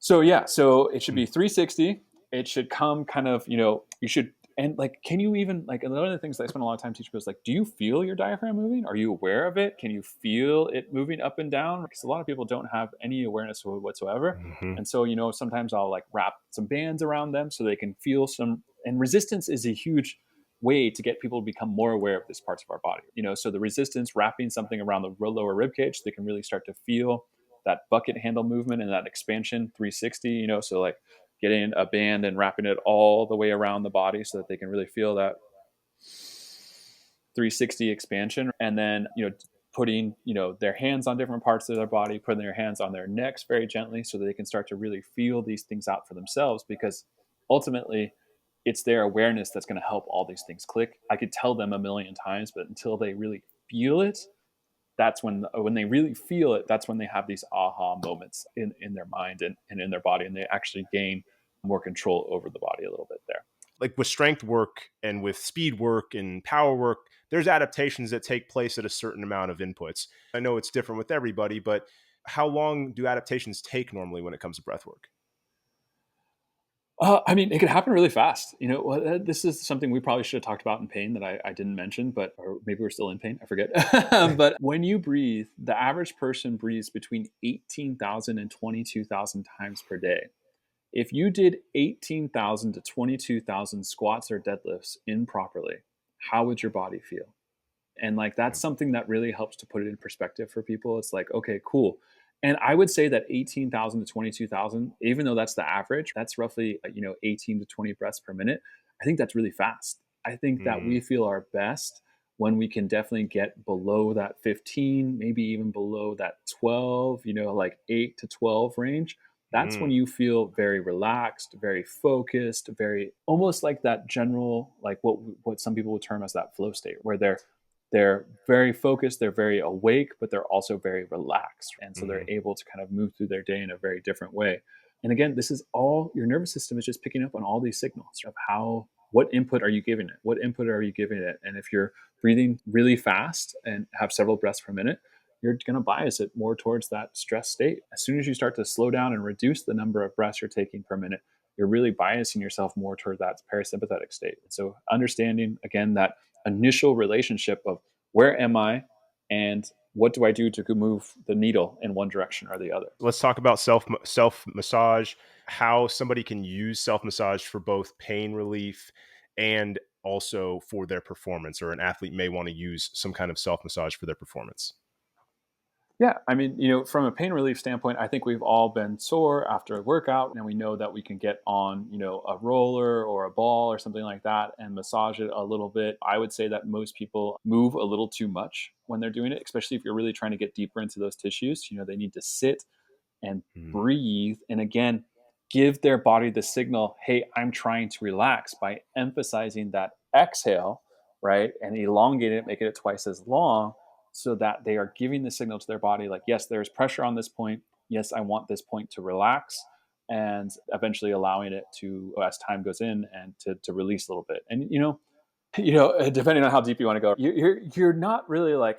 So yeah, so it should be 360. It should come kind of, you should, and like, can you even like, and one of the things that I spend a lot of time teaching people is like, do you feel your diaphragm moving? Are you aware of it? Can you feel it moving up and down? Because a lot of people don't have any awareness whatsoever. Hmm. And so, sometimes I'll like wrap some bands around them so they can feel some, and resistance is a huge way to get people to become more aware of these parts of our body. So the resistance, wrapping something around the lower rib cage, they can really start to feel that bucket handle movement and that expansion 360, so like getting a band and wrapping it all the way around the body so that they can really feel that 360 expansion. And then, putting, their hands on different parts of their body, putting their hands on their necks very gently so that they can start to really feel these things out for themselves, because ultimately it's their awareness that's going to help all these things click. I could tell them a million times, but until they really feel it, that's when they really feel it, that's when they have these aha moments in their mind and in their body, and they actually gain more control over the body a little bit there. Like with strength work and with speed work and power work, there's adaptations that take place at a certain amount of inputs. I know it's different with everybody, but how long do adaptations take normally when it comes to breath work? I mean, it could happen really fast. This is something we probably should have talked about in pain that I didn't mention, but or maybe we're still in pain. I forget. But when you breathe, the average person breathes between 18,000 and 22,000 times per day. If you did 18,000 to 22,000 squats or deadlifts improperly, how would your body feel? And like that's something that really helps to put it in perspective for people. It's like, okay, cool. And I would say that 18,000 to 22,000, even though that's the average, that's roughly 18 to 20 breaths per minute. I think that's really fast. I think that Mm, we feel our best when we can definitely get below that 15, maybe even below that 12, like 8 to 12 range. That's when mm, you feel very relaxed, very focused, very almost like that general, like what some people would term as that flow state, where they're very focused, they're very awake, but they're also very relaxed. And so they're mm, able to kind of move through their day in a very different way. And again, this is all your nervous system is just picking up on all these signals of what input are you giving it? What input are you giving it? And if you're breathing really fast and have several breaths per minute, you're going to bias it more towards that stress state. As soon as you start to slow down and reduce the number of breaths you're taking per minute, you're really biasing yourself more toward that parasympathetic state. And so understanding again that initial relationship of where am I and what do I do to move the needle in one direction or the other. let's talk about self massage, how somebody can use self massage for both pain relief and also for their performance, or an athlete may want to use some kind of self massage for their performance. Yeah, I mean, from a pain relief standpoint, I think we've all been sore after a workout, and we know that we can get on, a roller or a ball or something like that and massage it a little bit. I would say that most people move a little too much when they're doing it, especially if you're really trying to get deeper into those tissues. They need to sit and Mm, breathe. And again, give their body the signal, hey, I'm trying to relax, by emphasizing that exhale, right? And elongating it, making it twice as long so that they are giving the signal to their body like, yes, there's pressure on this point. Yes, I want this point to relax, and eventually allowing it to, as time goes in, and to release a little bit. And, depending on how deep you want to go, you're not really like,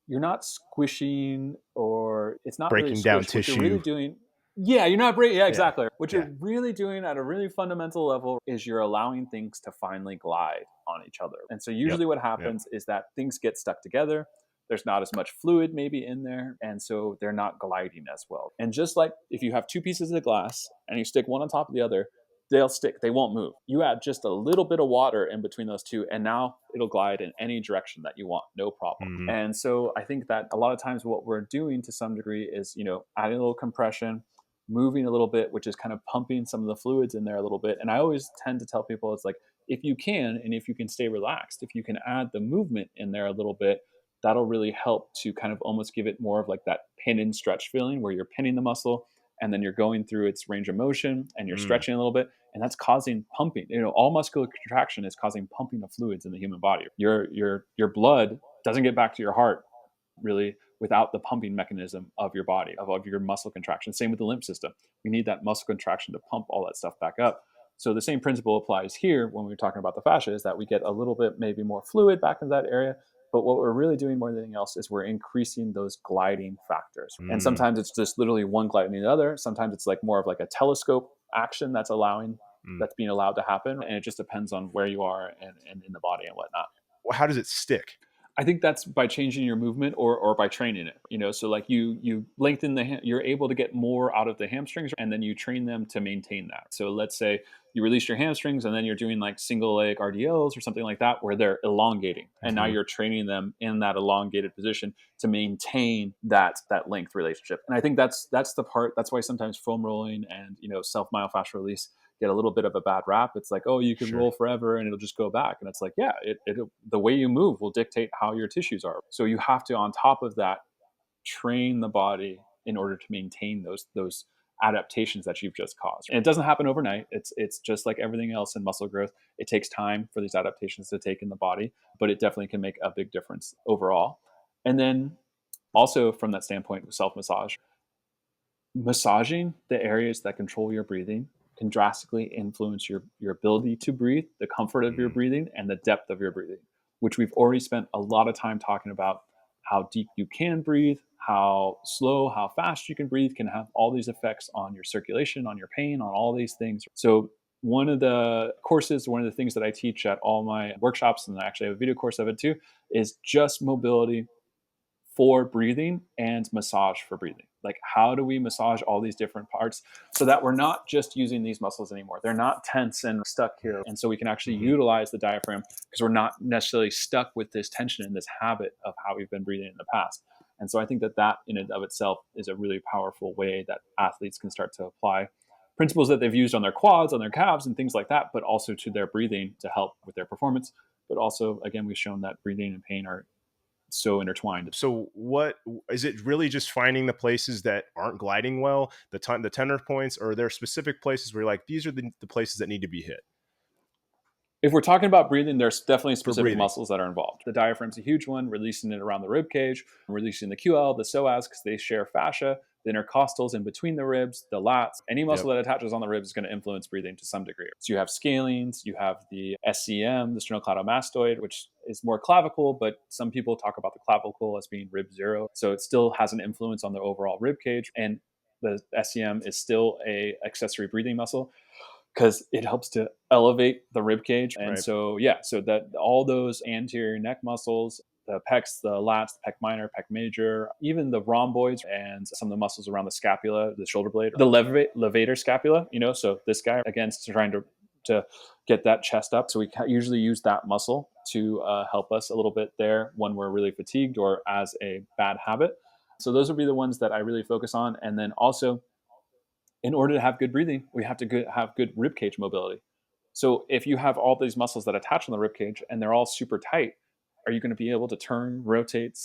you're not squishing, or it's not really a breaking down squish. What you're really tissue. doing, yeah, you're not breaking. Yeah, Yeah. exactly. What Yeah. you're really doing at a really fundamental level is you're allowing things to finally glide on each other. And so Yep. usually what Yep. happens is that things get stuck together. There's not as much fluid maybe in there. And so they're not gliding as well. And just like if you have two pieces of glass and you stick one on top of the other, they'll stick, they won't move. You add just a little bit of water in between those two, and now it'll glide in any direction that you want, no problem. Hmm. And so I think that a lot of times what we're doing to some degree is, adding a little compression, moving a little bit, which is kind of pumping some of the fluids in there a little bit. And I always tend to tell people it's like, if you can, and if you can stay relaxed, if you can add the movement in there a little bit, that'll really help to kind of almost give it more of like that pin and stretch feeling where you're pinning the muscle and then you're going through its range of motion and you're Mm, stretching a little bit, and that's causing pumping. All muscular contraction is causing pumping of fluids in the human body. Your blood doesn't get back to your heart really without the pumping mechanism of your body, of your muscle contraction. Same with the lymph system. We need that muscle contraction to pump all that stuff back up. So the same principle applies here when we're talking about the fascia, is that we get a little bit maybe more fluid back into that area. But what we're really doing more than anything else is we're increasing those gliding factors. And mm, sometimes it's just literally one gliding the other. Sometimes it's like more of like a telescope action mm. that's being allowed to happen. And it just depends on where you are and in the body and whatnot. Well, how does it stick? I think that's by changing your movement or by training it. So like you lengthen you're able to get more out of the hamstrings, and then you train them to maintain that. So let's say you release your hamstrings and then you're doing like single leg RDLs or something like that where they're elongating, and now Hmm. you're training them in that elongated position to maintain that length relationship. And I think that's the part. That's why sometimes foam rolling and self myofascial release get a little bit of a bad rap. It's like, oh, you can Sure. roll forever and it'll just go back. And it's like, yeah, the way you move will dictate how your tissues are. So you have to, on top of that, train the body in order to maintain those adaptations that you've just caused. And it doesn't happen overnight. It's just like everything else in muscle growth. It takes time for these adaptations to take in the body, but it definitely can make a big difference overall. And then also from that standpoint with self massage, massaging the areas that control your breathing can drastically influence your ability to breathe, the comfort of your Mm, breathing, and the depth of your breathing, which we've already spent a lot of time talking about. How deep you can breathe, how slow, how fast you can breathe can have all these effects on your circulation, on your pain, on all these things. So one of the courses, one of the things that I teach at all my workshops, and I actually have a video course of it too, is just mobility for breathing and massage for breathing. Like, how do we massage all these different parts so that we're not just using these muscles anymore? They're not tense and stuck here. And so we can actually mhm. utilize the diaphragm because we're not necessarily stuck with this tension and this habit of how we've been breathing in the past. And so I think that in and of itself is a really powerful way that athletes can start to apply principles that they've used on their quads, on their calves, and things like that, but also to their breathing to help with their performance. But also, again, we've shown that breathing and pain are so intertwined. So what is it really just finding the places that aren't gliding well, the tender points, or are there specific places where you're like, these are the places that need to be hit If we're talking about breathing, there's definitely for specific breathing? muscles that are involved. The diaphragm's a huge one, releasing it around the rib cage, releasing the QL, the psoas, because they share fascia, the intercostals in between the ribs, the lats. Any muscle Yep. that attaches on the ribs is going to influence breathing to some degree. So you have scalenes, you have the SCM, the sternocleidomastoid, which is more clavicle, but some people talk about the clavicle as being rib zero. So it still has an influence on the overall rib cage. And the SCM is still a accessory breathing muscle because it helps to elevate the rib cage. And Right. so, yeah, so that all those anterior neck muscles, the pecs, the lats, the pec minor, pec major, even the rhomboids and some of the muscles around the scapula, the shoulder blade, the levator scapula, so this guy, again, is trying to get that chest up. So we usually use that muscle to help us a little bit there when we're really fatigued or as a bad habit. So those would be the ones that I really focus on. And then also, in order to have good breathing, we have to have good rib cage mobility. So if you have all these muscles that attach on the rib cage and they're all super tight, are you going to be able to turn, rotate, Hmm.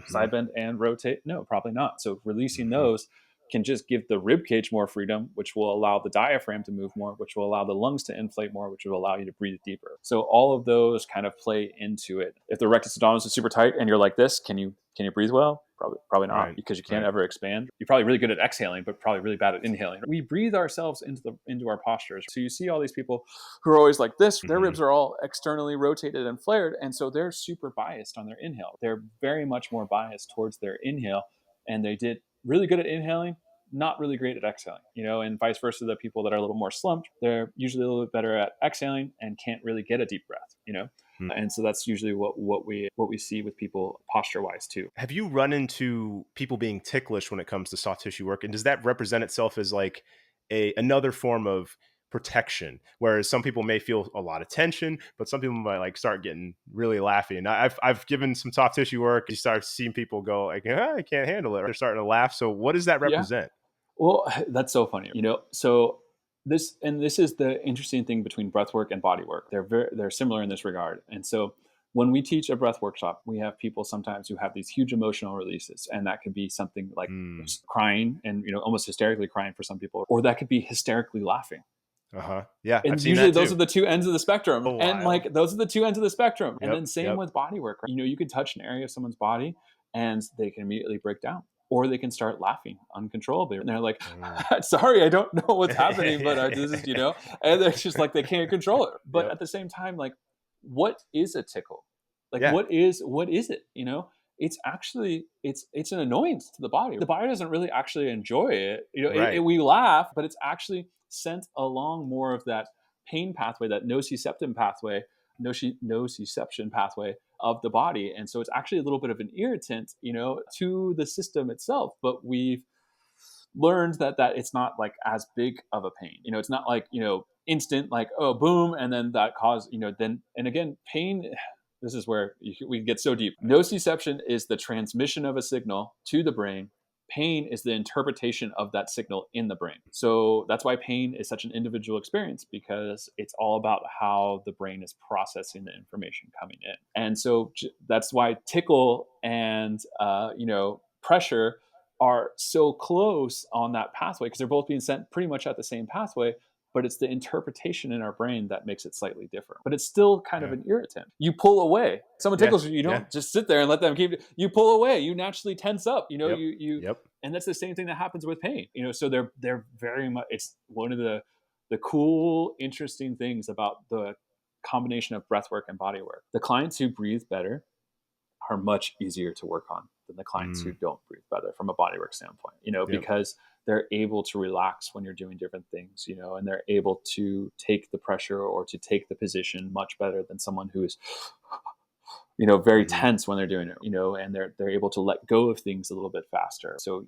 side bend, and rotate? No, probably not. So releasing Hmm. those can just give the rib cage more freedom, which will allow the diaphragm to move more, which will allow the lungs to inflate more, which will allow you to breathe deeper. So all of those kind of play into it. If the rectus abdominis is super tight and you're like this, can you breathe well? Probably not, Right. because you can't Right. ever expand. You're probably really good at exhaling, but probably really bad at inhaling. We breathe ourselves into our postures. So you see all these people who are always like this, their Hmm. ribs are all externally rotated and flared. And so they're super biased on their inhale. They're very much more biased towards their inhale. And they did really good at inhaling, not really great at exhaling, and vice versa. The people that are a little more slumped, they're usually a little bit better at exhaling and can't really get a deep breath. And so that's usually what we see with people posture wise too. Have you run into people being ticklish when it comes to soft tissue work? And does that represent itself as like another form of protection? Whereas some people may feel a lot of tension, but some people might like start getting really laughy. And I've given some soft tissue work. You start seeing people go like, I can't handle it. Or they're starting to laugh. So what does that Yeah. represent? Well, that's so funny. So this is the interesting thing between breath work and body work. They're similar in this regard. And so when we teach a breath workshop, we have people sometimes who have these huge emotional releases, and that could be something like Mm. crying and almost hysterically crying for some people, or that could be hysterically laughing. Uh-huh. Yeah, I've And seen usually that those too. are the two ends of the spectrum. Oh, And wild. like those are the two ends of the spectrum. And Yep, then same yep. with body work. You could touch an area of someone's body and they can immediately break down. Or they can start laughing uncontrollably. And they're like, Mm. sorry, I don't know what's happening, but this is, and they're just like, they can't control it. But Yep. at the same time, like, what is a tickle? Like, Yeah. what is it? It's actually, it's an annoyance to the body. The body doesn't really actually enjoy it. Right. We laugh, but it's actually sent along more of that pain pathway, that nociception pathway, nociception pathway of the body. And so it's actually a little bit of an irritant, to the system itself. But we've learned that it's not like as big of a pain. It's not like, instant, like, oh, boom. And then that cause, then, and again, pain, this is where we get so deep. Nociception is the transmission of a signal to the brain. Pain is the interpretation of that signal in the brain. So that's why pain is such an individual experience, because it's all about how the brain is processing the information coming in. And so that's why tickle and pressure are so close on that pathway, because they're both being sent pretty much at the same pathway, but it's the interpretation in our brain that makes it slightly different. But it's still kind of Yeah. an irritant. You pull away. Someone Yeah. tickles you, you Yeah. don't just sit there and let them keep it. You pull away. You naturally tense up. Yep. You Yep. and that's the same thing that happens with pain. So they're very much, it's one of the cool, interesting things about the combination of breath work and body work. The clients who breathe better are much easier to work on than the clients who Mm. don't breathe better from a bodywork standpoint, Yep. because they're able to relax when you're doing different things, and they're able to take the pressure or to take the position much better than someone who is, very Mhm. tense when they're doing it, and they're able to let go of things a little bit faster. So,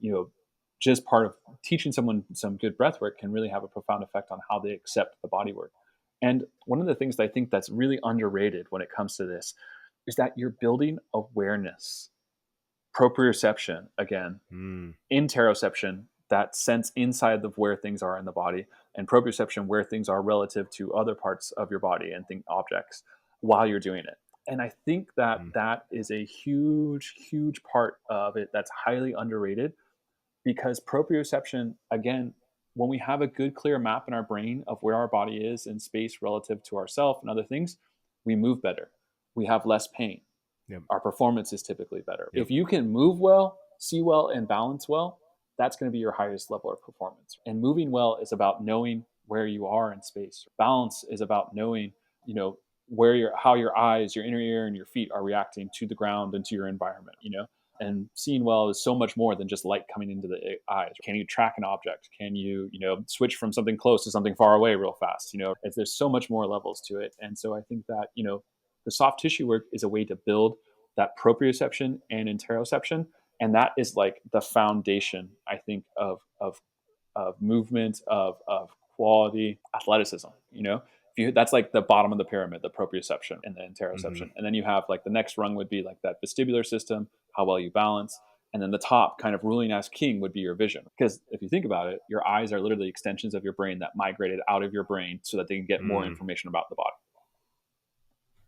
just part of teaching someone some good breath work can really have a profound effect on how they accept the body work. And one of the things that I think that's really underrated when it comes to this is that you're building awareness, proprioception again, Mm. interoception, that sense inside of where things are in the body, and proprioception, where things are relative to other parts of your body and objects while you're doing it. And I think that Mm. that is a huge, huge part of it that's highly underrated, because proprioception, again, when we have a good clear map in our brain of where our body is in space relative to ourself and other things, we move better, we have less pain, Yep. our performance is typically better. Yep. If you can move well, see well, and balance well, that's going to be your highest level of performance. And moving well is about knowing where you are in space. Balance is about knowing, how your eyes, your inner ear, and your feet are reacting to the ground and to your environment. And seeing well is so much more than just light coming into the eyes. Can you track an object? Can you, switch from something close to something far away real fast? There's so much more levels to it. And so I think that, the soft tissue work is a way to build that proprioception and interoception. And that is like the foundation, I think, of movement, of quality, athleticism. If that's like the bottom of the pyramid, the proprioception and the Mhm. interoception. And then you have like the next rung would be like that vestibular system, how well you balance. And then the top, kind of ruling as king, would be your vision. Because if you think about it, your eyes are literally extensions of your brain that migrated out of your brain so that they can get more Mm. information about the body.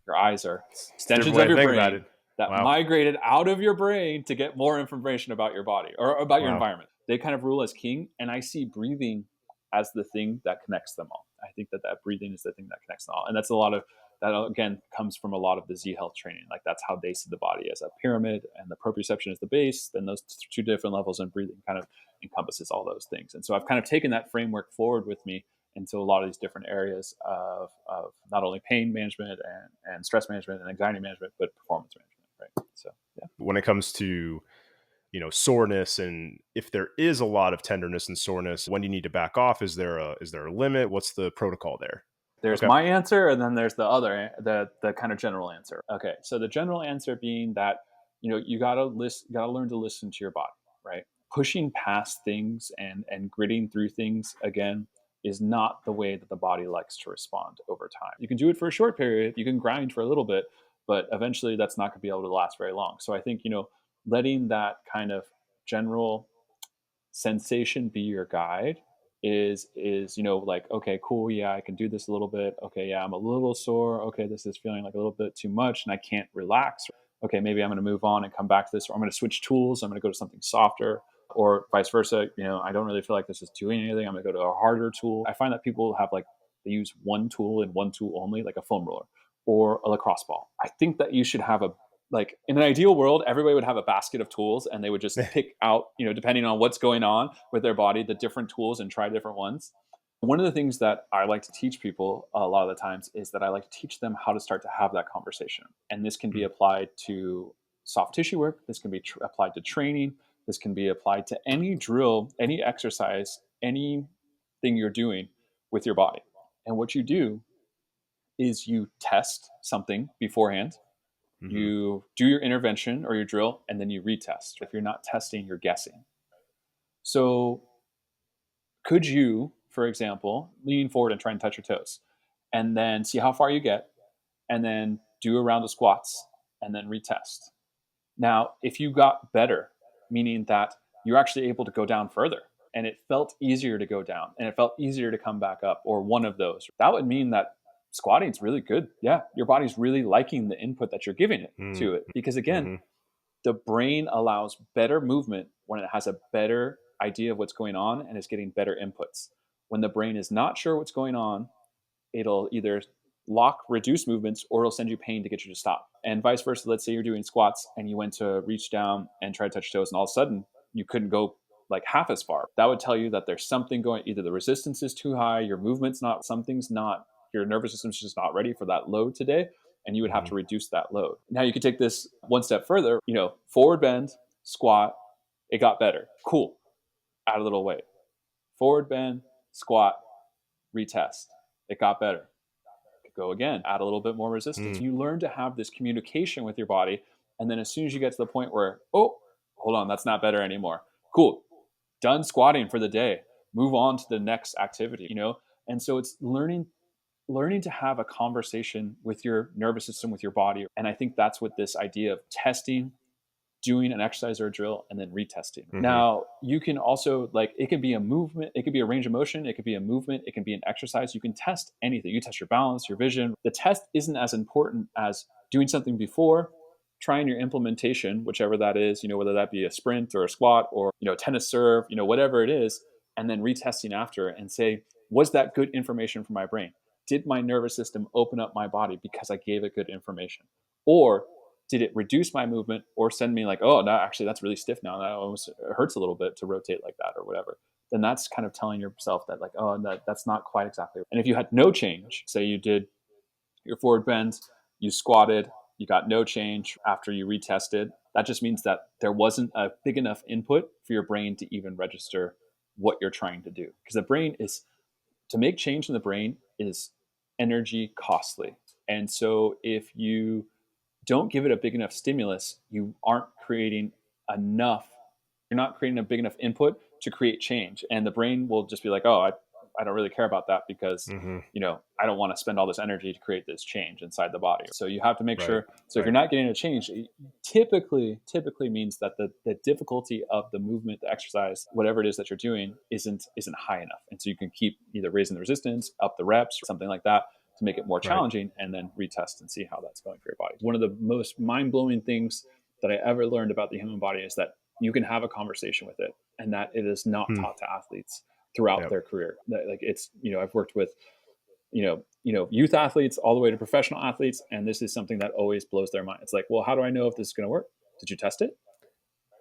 Your eyes are It's a different extensions way of to your think about brain it. that Wow. migrated out of your brain to get more information about your body or about your Wow. environment. They kind of rule as king. And I see breathing as the thing that connects them all. I think that breathing is the thing that connects them all. And that's a lot of that, again, comes from a lot of the Z health training. Like that's how they see the body, as a pyramid, and the proprioception is the base. Then those two different levels, and breathing kind of encompasses all those things. And so I've kind of taken that framework forward with me into a lot of these different areas of not only pain management and stress management and anxiety management, but performance management. Right. So, yeah. When it comes to, soreness, and if there is a lot of tenderness and soreness, when do you need to back off? Is there a limit? What's the protocol there? There's Okay. my answer, and then there's the kind of general answer. Okay. So the general answer being that, you gotta learn to listen to your body, right? Pushing past things and gritting through things again is not the way that the body likes to respond over time. You can do it for a short period, you can grind for a little bit, but eventually that's not going to be able to last very long. So I think, letting that kind of general sensation be your guide is like, okay, cool, yeah, I can do this a little bit. Okay, yeah, I'm a little sore. Okay, this is feeling like a little bit too much and I can't relax. Okay, maybe I'm going to move on and come back to this, or I'm going to switch tools. I'm going to go to something softer, or vice versa. I don't really feel like this is doing anything. I'm going to go to a harder tool. I find that people have like, they use one tool and one tool only, like a foam roller or a lacrosse ball. I think that you should have a, like, in an ideal world, everybody would have a basket of tools and they would just pick out, depending on what's going on with their body, the different tools and try different ones. One of the things that I like to teach people a lot of the times is that I like to teach them how to start to have that conversation. And this can be Mm. applied to soft tissue work. This can be applied to training. This can be applied to any drill, any exercise, anything you're doing with your body. And what you do is you test something beforehand, Mm-hmm. you do your intervention or your drill, and then you retest. If you're not testing, you're guessing. So could you, for example, lean forward and try and touch your toes and then see how far you get and then do a round of squats and then retest? Now, if you got better, meaning that you're actually able to go down further and it felt easier to go down and it felt easier to come back up, or one of those, that would mean that squatting is really good. Yeah, your body's really liking the input that you're giving it to it. Because again, Mm-hmm. the brain allows better movement when it has a better idea of what's going on and is getting better inputs. When the brain is not sure what's going on, it'll either lock reduce movements or it'll send you pain to get you to stop. And vice versa. Let's say you're doing squats and you went to reach down and try to touch toes, and all of a sudden you couldn't go like half as far. That would tell you that there's something going, either the resistance is too high, your movement's not, something's not, your nervous system's just not ready for that load today. And you would have Mm-hmm. to reduce that load. Now you could take this one step further, forward bend, squat, it got better. Cool. Add a little weight. Forward bend, squat, retest. It got better. Go again, add a little bit more resistance. Mm. You learn to have this communication with your body. And then as soon as you get to the point where, oh, hold on, that's not better anymore. Cool. Done squatting for the day. Move on to the next activity. And so it's learning to have a conversation with your nervous system, with your body. And I think that's what this idea of testing, doing an exercise or a drill, and then retesting. Mm-hmm. Now, you can also, like, it can be a movement, it could be a range of motion, it could be a movement, it can be an exercise. You can test anything. You test your balance, your vision. The test isn't as important as doing something before, trying your implementation, whichever that is, whether that be a sprint or a squat or, tennis serve, whatever it is, and then retesting after and say, was that good information for my brain? Did my nervous system open up my body because I gave it good information? Or did it reduce my movement or send me like, oh, no, actually, that's really stiff now. That almost hurts a little bit to rotate like that or whatever. Then that's kind of telling yourself that, like, oh, that's not quite exactly. And if you had no change, say you did your forward bend, you squatted, you got no change after you retested, that just means that there wasn't a big enough input for your brain to even register what you're trying to do. Because the brain is, to make change in the brain is energy costly. And so if you don't give it a big enough stimulus, you aren't creating enough. You're not creating a big enough input to create change. And the brain will just be like, oh, I don't really care about that because, Mm-hmm. I don't want to spend all this energy to create this change inside the body. So you have to make Right. sure. So if Right. you're not getting a change, it typically means that the difficulty of the movement, the exercise, whatever it is that you're doing isn't high enough. And so you can keep either raising the resistance, up the reps, something like that, to make it more Right. challenging, and then retest and see how that's going for your body. One of the most mind-blowing things that I ever learned about the human body is that you can have a conversation with it, and that it is not Hmm. taught to athletes throughout Yep. their career. Like, it's, I've worked with, youth athletes all the way to professional athletes, and this is something that always blows their mind. It's like, well, how do I know if this is going to work? Did you test it?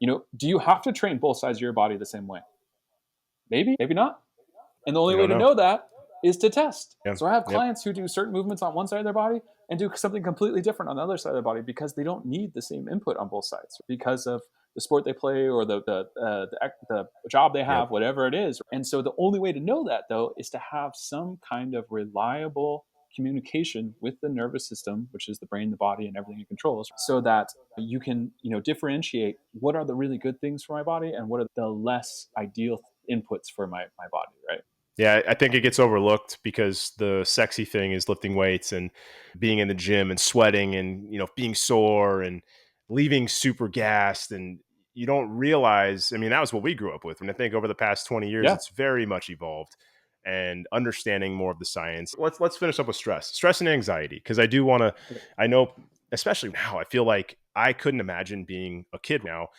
Do you have to train both sides of your body the same way? Maybe, maybe not. And the only You way don't to know. know that is to test. Yep. So I have Yep. clients who do certain movements on one side of their body and do something completely different on the other side of their body because they don't need the same input on both sides because of the sport they play or the job they Yep. have, whatever it is. And so the only way to know that, though, is to have some kind of reliable communication with the nervous system, which is the brain, the body, and everything it controls, so that you can, differentiate what are the really good things for my body and what are the less ideal inputs for my body, right? Yeah, I think it gets overlooked because the sexy thing is lifting weights and being in the gym and sweating and being sore and leaving super gassed, and you don't realize, I mean, that was what we grew up with. And I think over the past 20 years, Yeah. it's very much evolved and understanding more of the science. Let's finish up with stress and anxiety. Because I do want to, Okay. I know, especially now, I feel like I couldn't imagine being a kid now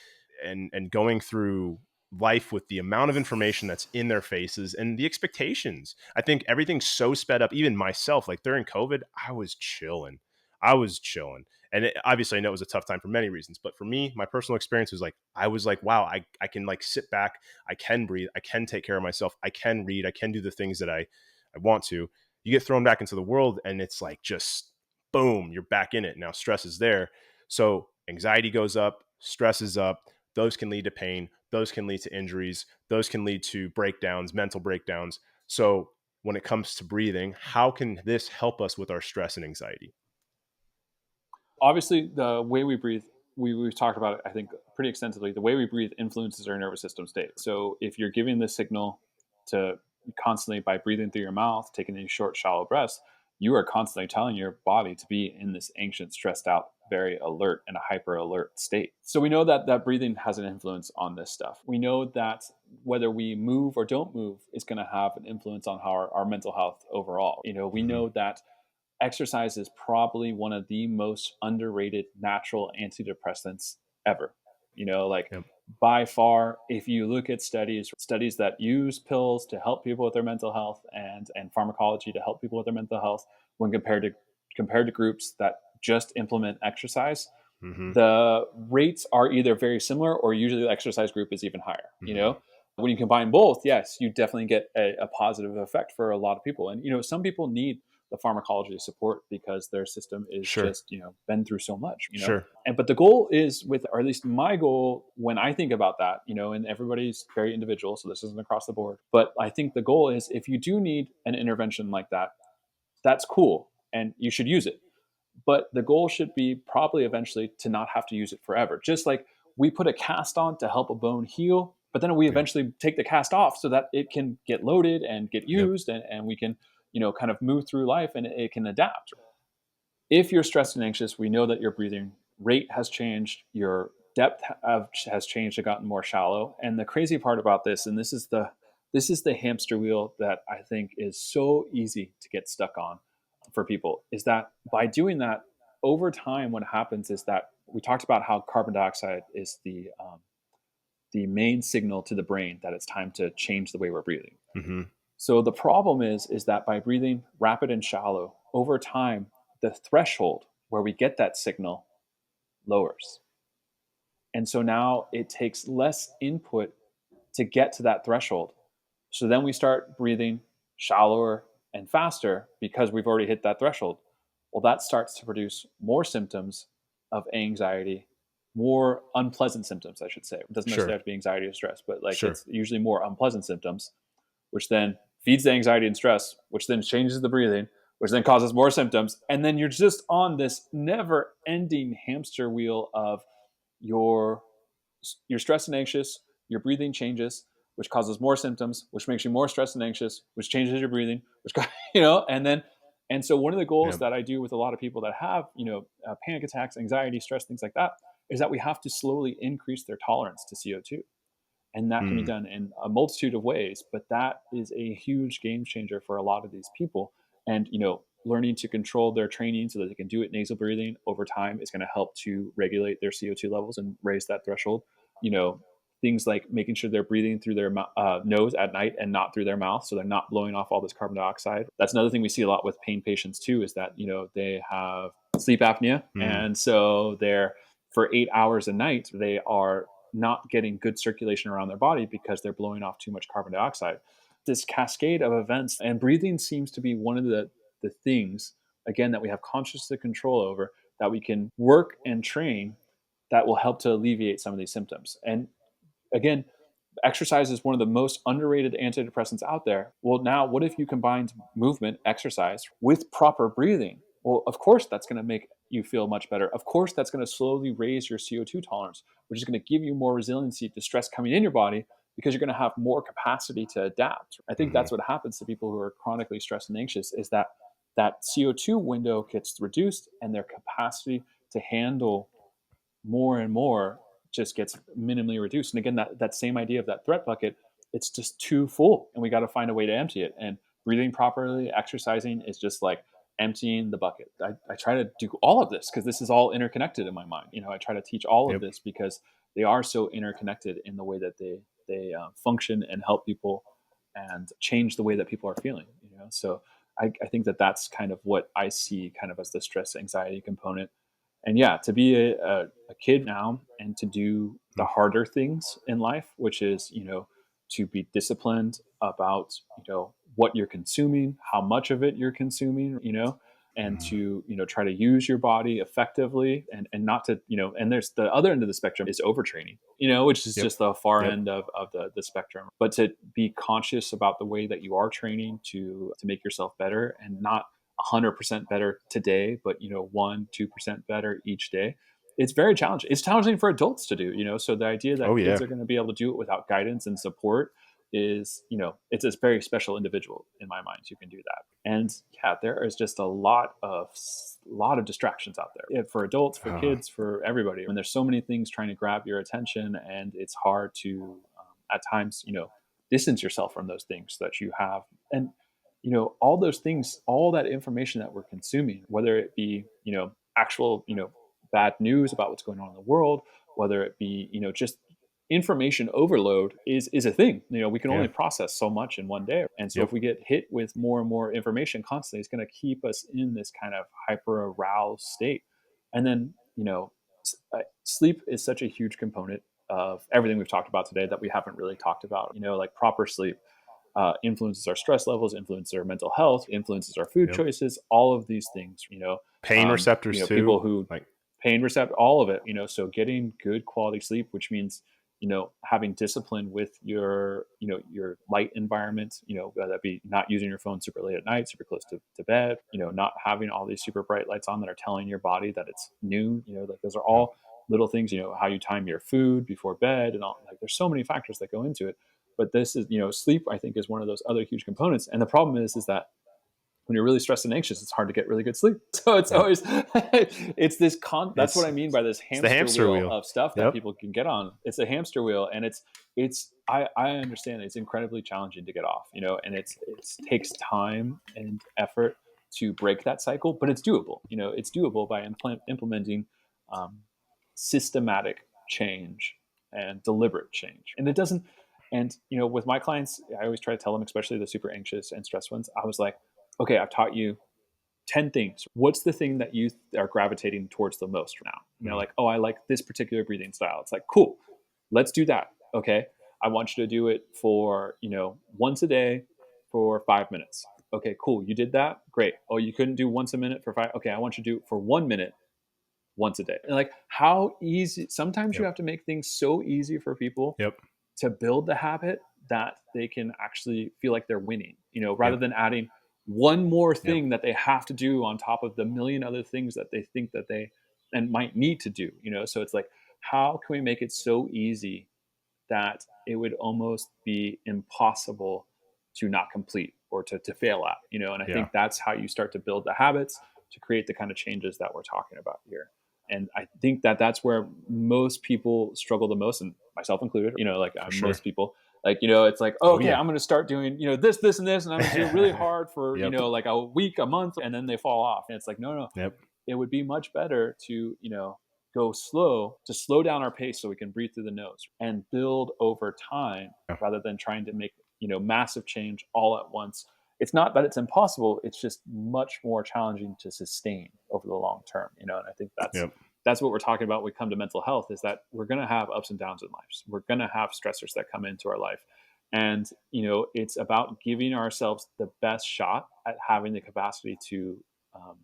and going through life with the amount of information that's in their faces and the expectations. I think everything's so sped up. Even myself, like during COVID, I was chilling. I was chilling. And obviously, I know it was a tough time for many reasons, but for me, my personal experience was like, I was like, wow, I can like sit back, I can breathe, I can take care of myself, I can read, I can do the things that I want to. You get thrown back into the world and it's like just boom, you're back in it. Now stress is there. So anxiety goes up, stress is up. Those can lead to pain. Those can lead to injuries. Those can lead to breakdowns, mental breakdowns. So when it comes to breathing, how can this help us with our stress and anxiety? Obviously, the way we breathe, we've talked about it, I think, pretty extensively. The way we breathe influences our nervous system state. So if you're giving the signal to constantly by breathing through your mouth, taking these short, shallow breaths, you are constantly telling your body to be in this anxious, stressed out, very alert and a hyper alert state. So we know that breathing has an influence on this stuff. We know that whether we move or don't move is going to have an influence on how our mental health overall. We Mm-hmm. know that exercise is probably one of the most underrated natural antidepressants ever. Like Yep. by far, if you look at studies that use pills to help people with their mental health and pharmacology to help people with their mental health, when compared to groups that just implement exercise, Mm-hmm. the rates are either very similar or usually the exercise group is even higher. Mm-hmm. When you combine both, yes, you definitely get a positive effect for a lot of people. And some people need the pharmacology support because their system is Sure. just been through so much. Sure. And but the goal is with, or at least my goal when I think about that, and everybody's very individual, so this isn't across the board, but I think the goal is if you do need an intervention like that, that's cool and you should use it, but the goal should be probably eventually to not have to use it forever. Just like we put a cast on to help a bone heal, but then we Yep. eventually take the cast off so that it can get loaded and get Yep. used, and we can, kind of move through life and it can adapt. If you're stressed and anxious, we know that your breathing rate has changed, your depth has changed and gotten more shallow. And the crazy part about this, and this is the hamster wheel that I think is so easy to get stuck on for people, is that by doing that over time, what happens is that we talked about how carbon dioxide is the main signal to the brain that it's time to change the way we're breathing. Mm-hmm. So the problem is that by breathing rapid and shallow over time, the threshold where we get that signal lowers. And so now it takes less input to get to that threshold. So then we start breathing shallower and faster because we've already hit that threshold. Well, that starts to produce more symptoms of anxiety, more unpleasant symptoms, I should say. It doesn't necessarily Sure. have to be anxiety or stress, but like Sure. it's usually more unpleasant symptoms, which then feeds the anxiety and stress, which then changes the breathing, which then causes more symptoms. And then you're just on this never ending hamster wheel of your you're stressed and anxious, your breathing changes, which causes more symptoms, which makes you more stressed and anxious, which changes your breathing, which and so one of the goals Yep. that I do with a lot of people that have panic attacks, anxiety, stress, things like that, is that we have to slowly increase their tolerance to CO2, and that can be Mm. done in a multitude of ways, but that is a huge game changer for a lot of these people. And learning to control their training so that they can do it nasal breathing over time is going to help to regulate their CO2 levels and raise that threshold. you know Things like making sure they're breathing through their nose at night and not through their mouth, so they're not blowing off all this carbon dioxide. That's another thing we see a lot with pain patients too, is that they have sleep apnea, Mm. and so they're for 8 hours a night they are not getting good circulation around their body because they're blowing off too much carbon dioxide. This cascade of events, and breathing seems to be one of the things, again, that we have conscious control over, that we can work and train, that will help to alleviate some of these symptoms. And again, exercise is one of the most underrated antidepressants out there. Well, now what if you combined movement, exercise, with proper breathing? Well, of course, that's going to make you feel much better. Of course, that's going to slowly raise your CO2 tolerance, which is going to give you more resiliency to stress coming in your body, because you're going to have more capacity to adapt. I think Mm-hmm. that's what happens to people who are chronically stressed and anxious, is that CO2 window gets reduced and their capacity to handle more and more just gets minimally reduced. And again, that same idea of that threat bucket, it's just too full, and we got to find a way to empty it. And breathing properly, exercising is just like emptying the bucket. I try to do all of this because this is all interconnected in my mind. I try to teach all of Yep. this because they are so interconnected in the way that they function and help people and change the way that people are feeling. So I think that that's kind of what I see kind of as the stress anxiety component. And yeah, to be a kid now and to do the Mm. harder things in life, which is, to be disciplined about, what you're consuming, how much of it you're consuming, and Mhm. to, try to use your body effectively, and not to, and there's the other end of the spectrum is overtraining, which is Yep. just the far Yep. end of the spectrum. But to be conscious about the way that you are training to make yourself better, and not 100% better today, but 1-2% better each day. It's very challenging. It's challenging for adults to do. So the idea Oh that yeah. kids are going to be able to do it without guidance and support is, it's a very special individual in my mind who can do that. And yeah, there is just a lot of distractions out there. Yeah, for adults, for Uh, kids, for everybody. And there's so many things trying to grab your attention, and it's hard to at times, distance yourself from those things that you have. And all those things, all that information that we're consuming, whether it be actual bad news about what's going on in the world, whether it be just information overload is a thing. We can only yeah. process so much in one day. And so if Yep. we get hit with more and more information constantly, it's going to keep us in this kind of hyper aroused state. And then sleep is such a huge component of everything we've talked about today that we haven't really talked about. Like proper sleep influences our stress levels, influences our mental health, influences our food Yep. choices, all of these things. Pain receptors too. People who Like, pain receptor, all of it. So getting good quality sleep, which means having discipline with your light environment. Whether that be not using your phone super late at night, super close to bed. Not having all these super bright lights on that are telling your body that it's noon. Like those are yep. all little things. How you time your food before bed, and all. Like there's so many factors that go into it. But this is, sleep, I think, is one of those other huge components. And the problem is that when you're really stressed and anxious, it's hard to get really good sleep. So it's Yep. always, it's this that's what It's I mean by this it's the hamster hamster wheel wheel. of stuff that Yep. people can get on. It's a hamster wheel, and I understand it's incredibly challenging to get off, and it takes time and effort to break that cycle, but it's doable. It's doable by implementing um, systematic change and deliberate change. And it doesn't, and with my clients, I always try to tell them, especially the super anxious and stressed ones, I was like, okay, I've taught you 10 things. What's the thing that you are gravitating towards the most now? And they're Mm. like, oh, I like this particular breathing style. It's like, cool, let's do that. Okay. I want you to do it for, once a day for 5 minutes. Okay, cool. You did that. Great. Oh, you couldn't do once a minute for five. Okay. I want you to do it for 1 minute once a day. And like how easy, sometimes you Yep. have to make things so easy for people Yep. to build the habit that they can actually feel like they're winning, rather Yep. than adding one more Yep. thing that they have to do on top of the million other things that they think that they and might need to do, So it's like, how can we make it so easy that it would almost be impossible to not complete or to fail at, And I Yeah. think that's how you start to build the habits to create the kind of changes that we're talking about here. And I think that that's where most people struggle the most, and myself included, like For sure. most people, like, it's like, oh, Oh okay, yeah. I'm going to start doing, this and this, and I'm going to do it really hard for, Yep. like a week, a month, and then they fall off. And it's like, no, no, Yep. it would be much better to go slow, to slow down our pace so we can breathe through the nose and build over time, Yeah. rather than trying to make massive change all at once. It's not that it's impossible, it's just much more challenging to sustain over the long term. And I think Yep. that's what we're talking about when we come to mental health, is that we're going to have ups and downs in lives. We're going to have stressors that come into our life. And it's about giving ourselves the best shot at having the capacity to um,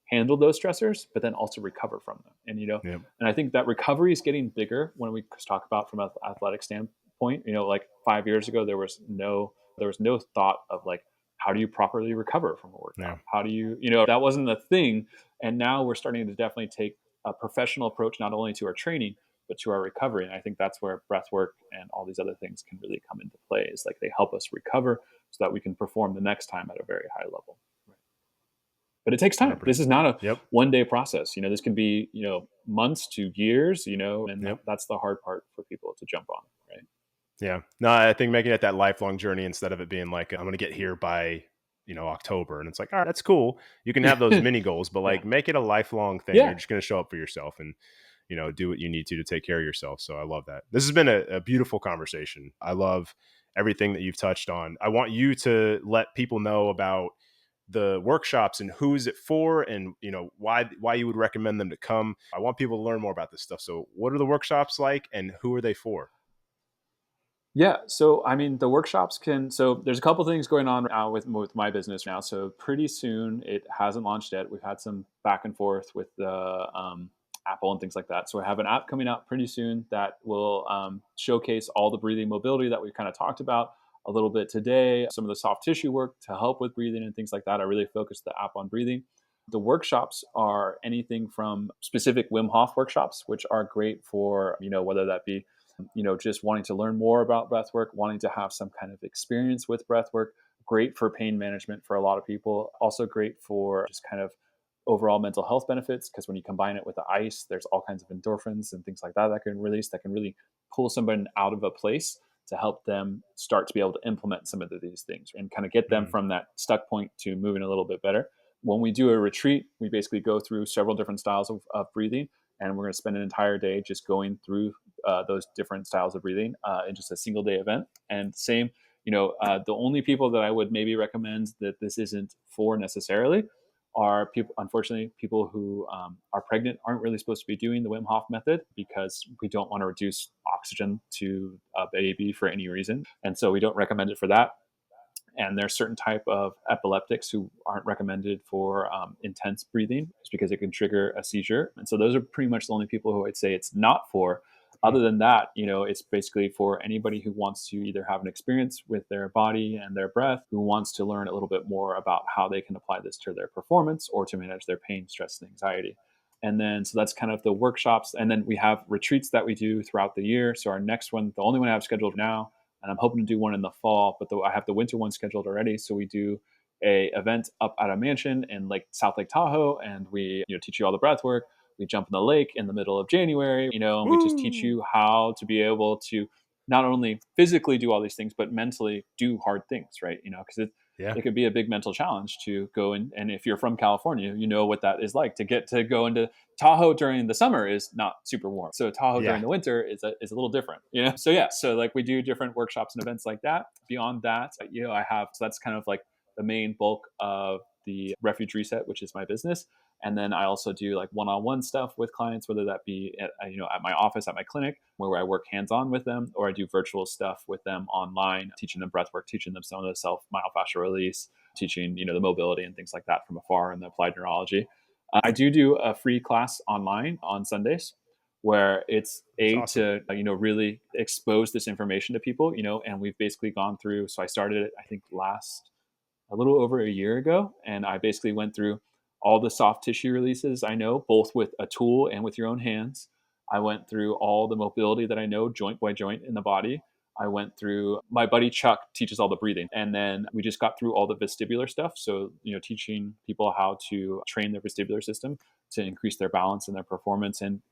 handle those stressors, but then also recover from them. And Yep. and I think that recovery is getting bigger when we talk about from an athletic standpoint. Like 5 years ago, there was no thought of like, how do you properly recover from a Yeah. workout? How do you, that wasn't a thing. And now we're starting to definitely take a professional approach, not only to our training, but to our recovery. And I think that's where breath work and all these other things can really come into play, is like they help us recover so that we can perform the next time at a very high level. but it takes time. 100%. This is not a Yep. one day process. This can be, months to years, and Yep. that's the hard part for people to jump on. Right. Yeah. No, I think making it that lifelong journey instead of it being like, I'm going to get here by, October. And it's like, all right, that's cool. You can have those mini goals, but Yeah. like make it a lifelong thing. You're Yeah. just going to show up for yourself and, do what you need to take care of yourself. So I love that. This has been a beautiful conversation. I love everything that you've touched on. I want you to let people know about the workshops and who is it for, and why you would recommend them to come. I want people to learn more about this stuff. So what are the workshops like and who are they for? Yeah. So, I mean, the workshops so there's a couple things going on now with my business now. So pretty soon, it hasn't launched yet. We've had some back and forth with the Apple and things like that. So I have an app coming out pretty soon that will showcase all the breathing mobility that we've kind of talked about a little bit today, some of the soft tissue work to help with breathing and things like that. I really focused the app on breathing. The workshops are anything from specific Wim Hof workshops, which are great for, whether that be just wanting to learn more about breath work, wanting to have some kind of experience with breath work. Great for pain management for a lot of people. Also great for just kind of overall mental health benefits, because when you combine it with the ice, there's all kinds of endorphins and things like that that can release, that can really pull somebody out of a place to help them start to be able to implement some of these things and kind of get them Mm, from that stuck point to moving a little bit better. When we do a retreat, we basically go through several different styles of breathing, and we're going to spend an entire day just going through those different styles of breathing in just a single day event. And same, the only people that I would maybe recommend that this isn't for necessarily are people, unfortunately, people who are pregnant aren't really supposed to be doing the Wim Hof method, because we don't want to reduce oxygen to a baby for any reason. And so we don't recommend it for that. And there's certain type of epileptics who aren't recommended for intense breathing, just because it can trigger a seizure. And so those are pretty much the only people who I'd say it's not for. mm, Other than that, it's basically for anybody who wants to either have an experience with their body and their breath, who wants to learn a little bit more about how they can apply this to their performance or to manage their pain, stress, and anxiety. And then, so that's kind of the workshops. And then we have retreats that we do throughout the year. So our next one, the only one I have scheduled now, and I'm hoping to do one in the fall, but I have the winter one scheduled already. So we do a event up at a mansion in South Lake Tahoe, and we teach you all the breath work. We jump in the lake in the middle of January, and we just teach woo! you how to be able to not only physically do all these things, but mentally do hard things, right? Because Yeah. it could be a big mental challenge to go in. And if you're from California, you know what that is like to get to go into Tahoe during the summer is not super warm. So Tahoe Yeah. during the winter is a little different. So yeah, so like we do different workshops and events like that. Beyond that, I have, so that's kind of like the main bulk of the Refuge Reset, which is my business. And then I also do like one-on-one stuff with clients, whether that be at my office, at my clinic, where I work hands-on with them, or I do virtual stuff with them online, teaching them breath work, teaching them some of the self-myofascial release, teaching the mobility and things like that from afar and the applied neurology. I do a free class online on Sundays, where it's That's awesome. to really expose this information to people, and we've basically gone through. So I started it, I think, last a little over a year ago, and I basically went through all the soft tissue releases I know, both with a tool and with your own hands. I went through all the mobility that I know, joint by joint in the body. I went through, my buddy Chuck teaches all the breathing. And then we just got through all the vestibular stuff. So, teaching people how to train their vestibular system to increase their balance and their performance. And,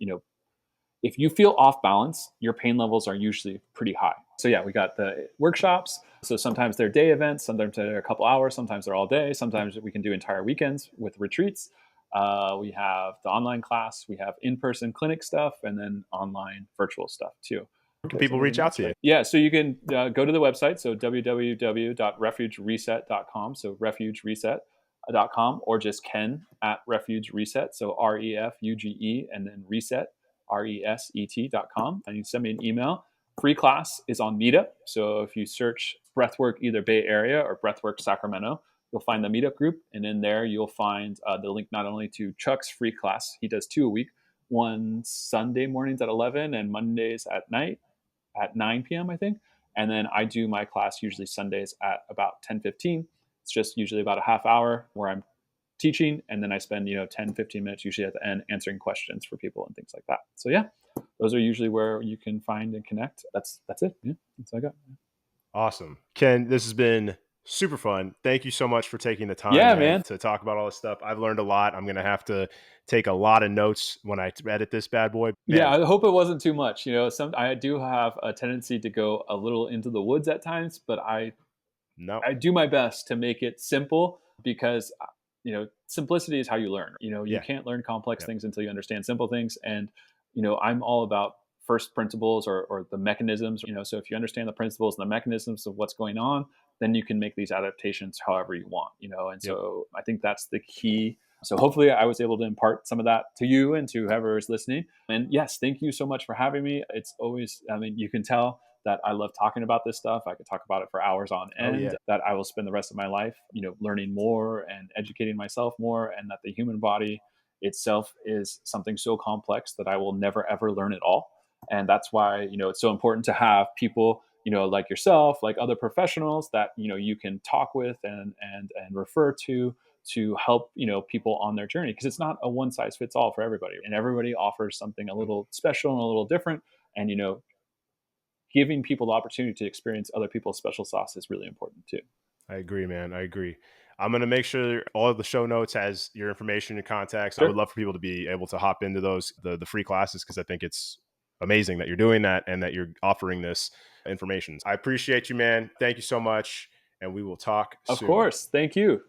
if you feel off balance, your pain levels are usually pretty high. So yeah, we got the workshops. So sometimes they're day events, sometimes they're a couple hours, sometimes they're all day. Sometimes we can do entire weekends with retreats. We have the online class, we have in-person clinic stuff, and then online virtual stuff too. Where can Those are people pretty reach out much to you? it. Yeah, so you can go to the website, so www.refugereset.com, so refugereset.com, or just Ken at Refuge Reset, so REFUGE and then reset, reset.com, and you send me an email. Free class is on Meetup. So if you search Breathwork either Bay Area or Breathwork Sacramento, you'll find the Meetup group. And in there, you'll find the link not only to Chuck's free class, he does 2 a week, one Sunday mornings at 11 and Mondays at night at 9 p.m., I think. And then I do my class usually Sundays at about 10:15. It's just usually about a half hour where I'm teaching, and then I spend 10 15 minutes usually at the end answering questions for people and things like that. So yeah, those are usually where you can find and connect. That's it. Yeah, that's all I got. Awesome. Ken, this has been Super fun. Thank you so much for taking the time, Yeah, man, man. to talk about all this stuff. I've learned a lot. I'm going to have to take a lot of notes when I edit this bad boy. Yeah, Man, I hope it wasn't too much. Some I do have a tendency to go a little into the woods at times, but no. I do my best to make it simple because simplicity is how you learn. You Yeah. can't learn complex Yeah. things until you understand simple things. And I'm all about first principles or the mechanisms. So if you understand the principles and the mechanisms of what's going on, then you can make these adaptations however you want. And Yep. so I think that's the key. So hopefully I was able to impart some of that to you and to whoever is listening. And yes, thank you so much for having me. It's always, I mean, you can tell that I love talking about this stuff. I could talk about it for hours on Oh, end, yeah. that I will spend the rest of my life, learning more and educating myself more, and that the human body itself is something so complex that I will never ever learn it all. And that's why, it's so important to have people, like yourself, like other professionals that, you can talk with and refer to help, people on their journey, because it's not a one size fits all for everybody, and everybody offers something a little special and a little different. And giving people the opportunity to experience other people's special sauce is really important too. I agree, man. I agree. I'm going to make sure all of the show notes has your information and contacts. I would Sure. love for people to be able to hop into those, the free classes, because I think it's amazing that you're doing that and that you're offering this information. I appreciate you, man. Thank you so much. And we will talk Of soon. course. Thank you.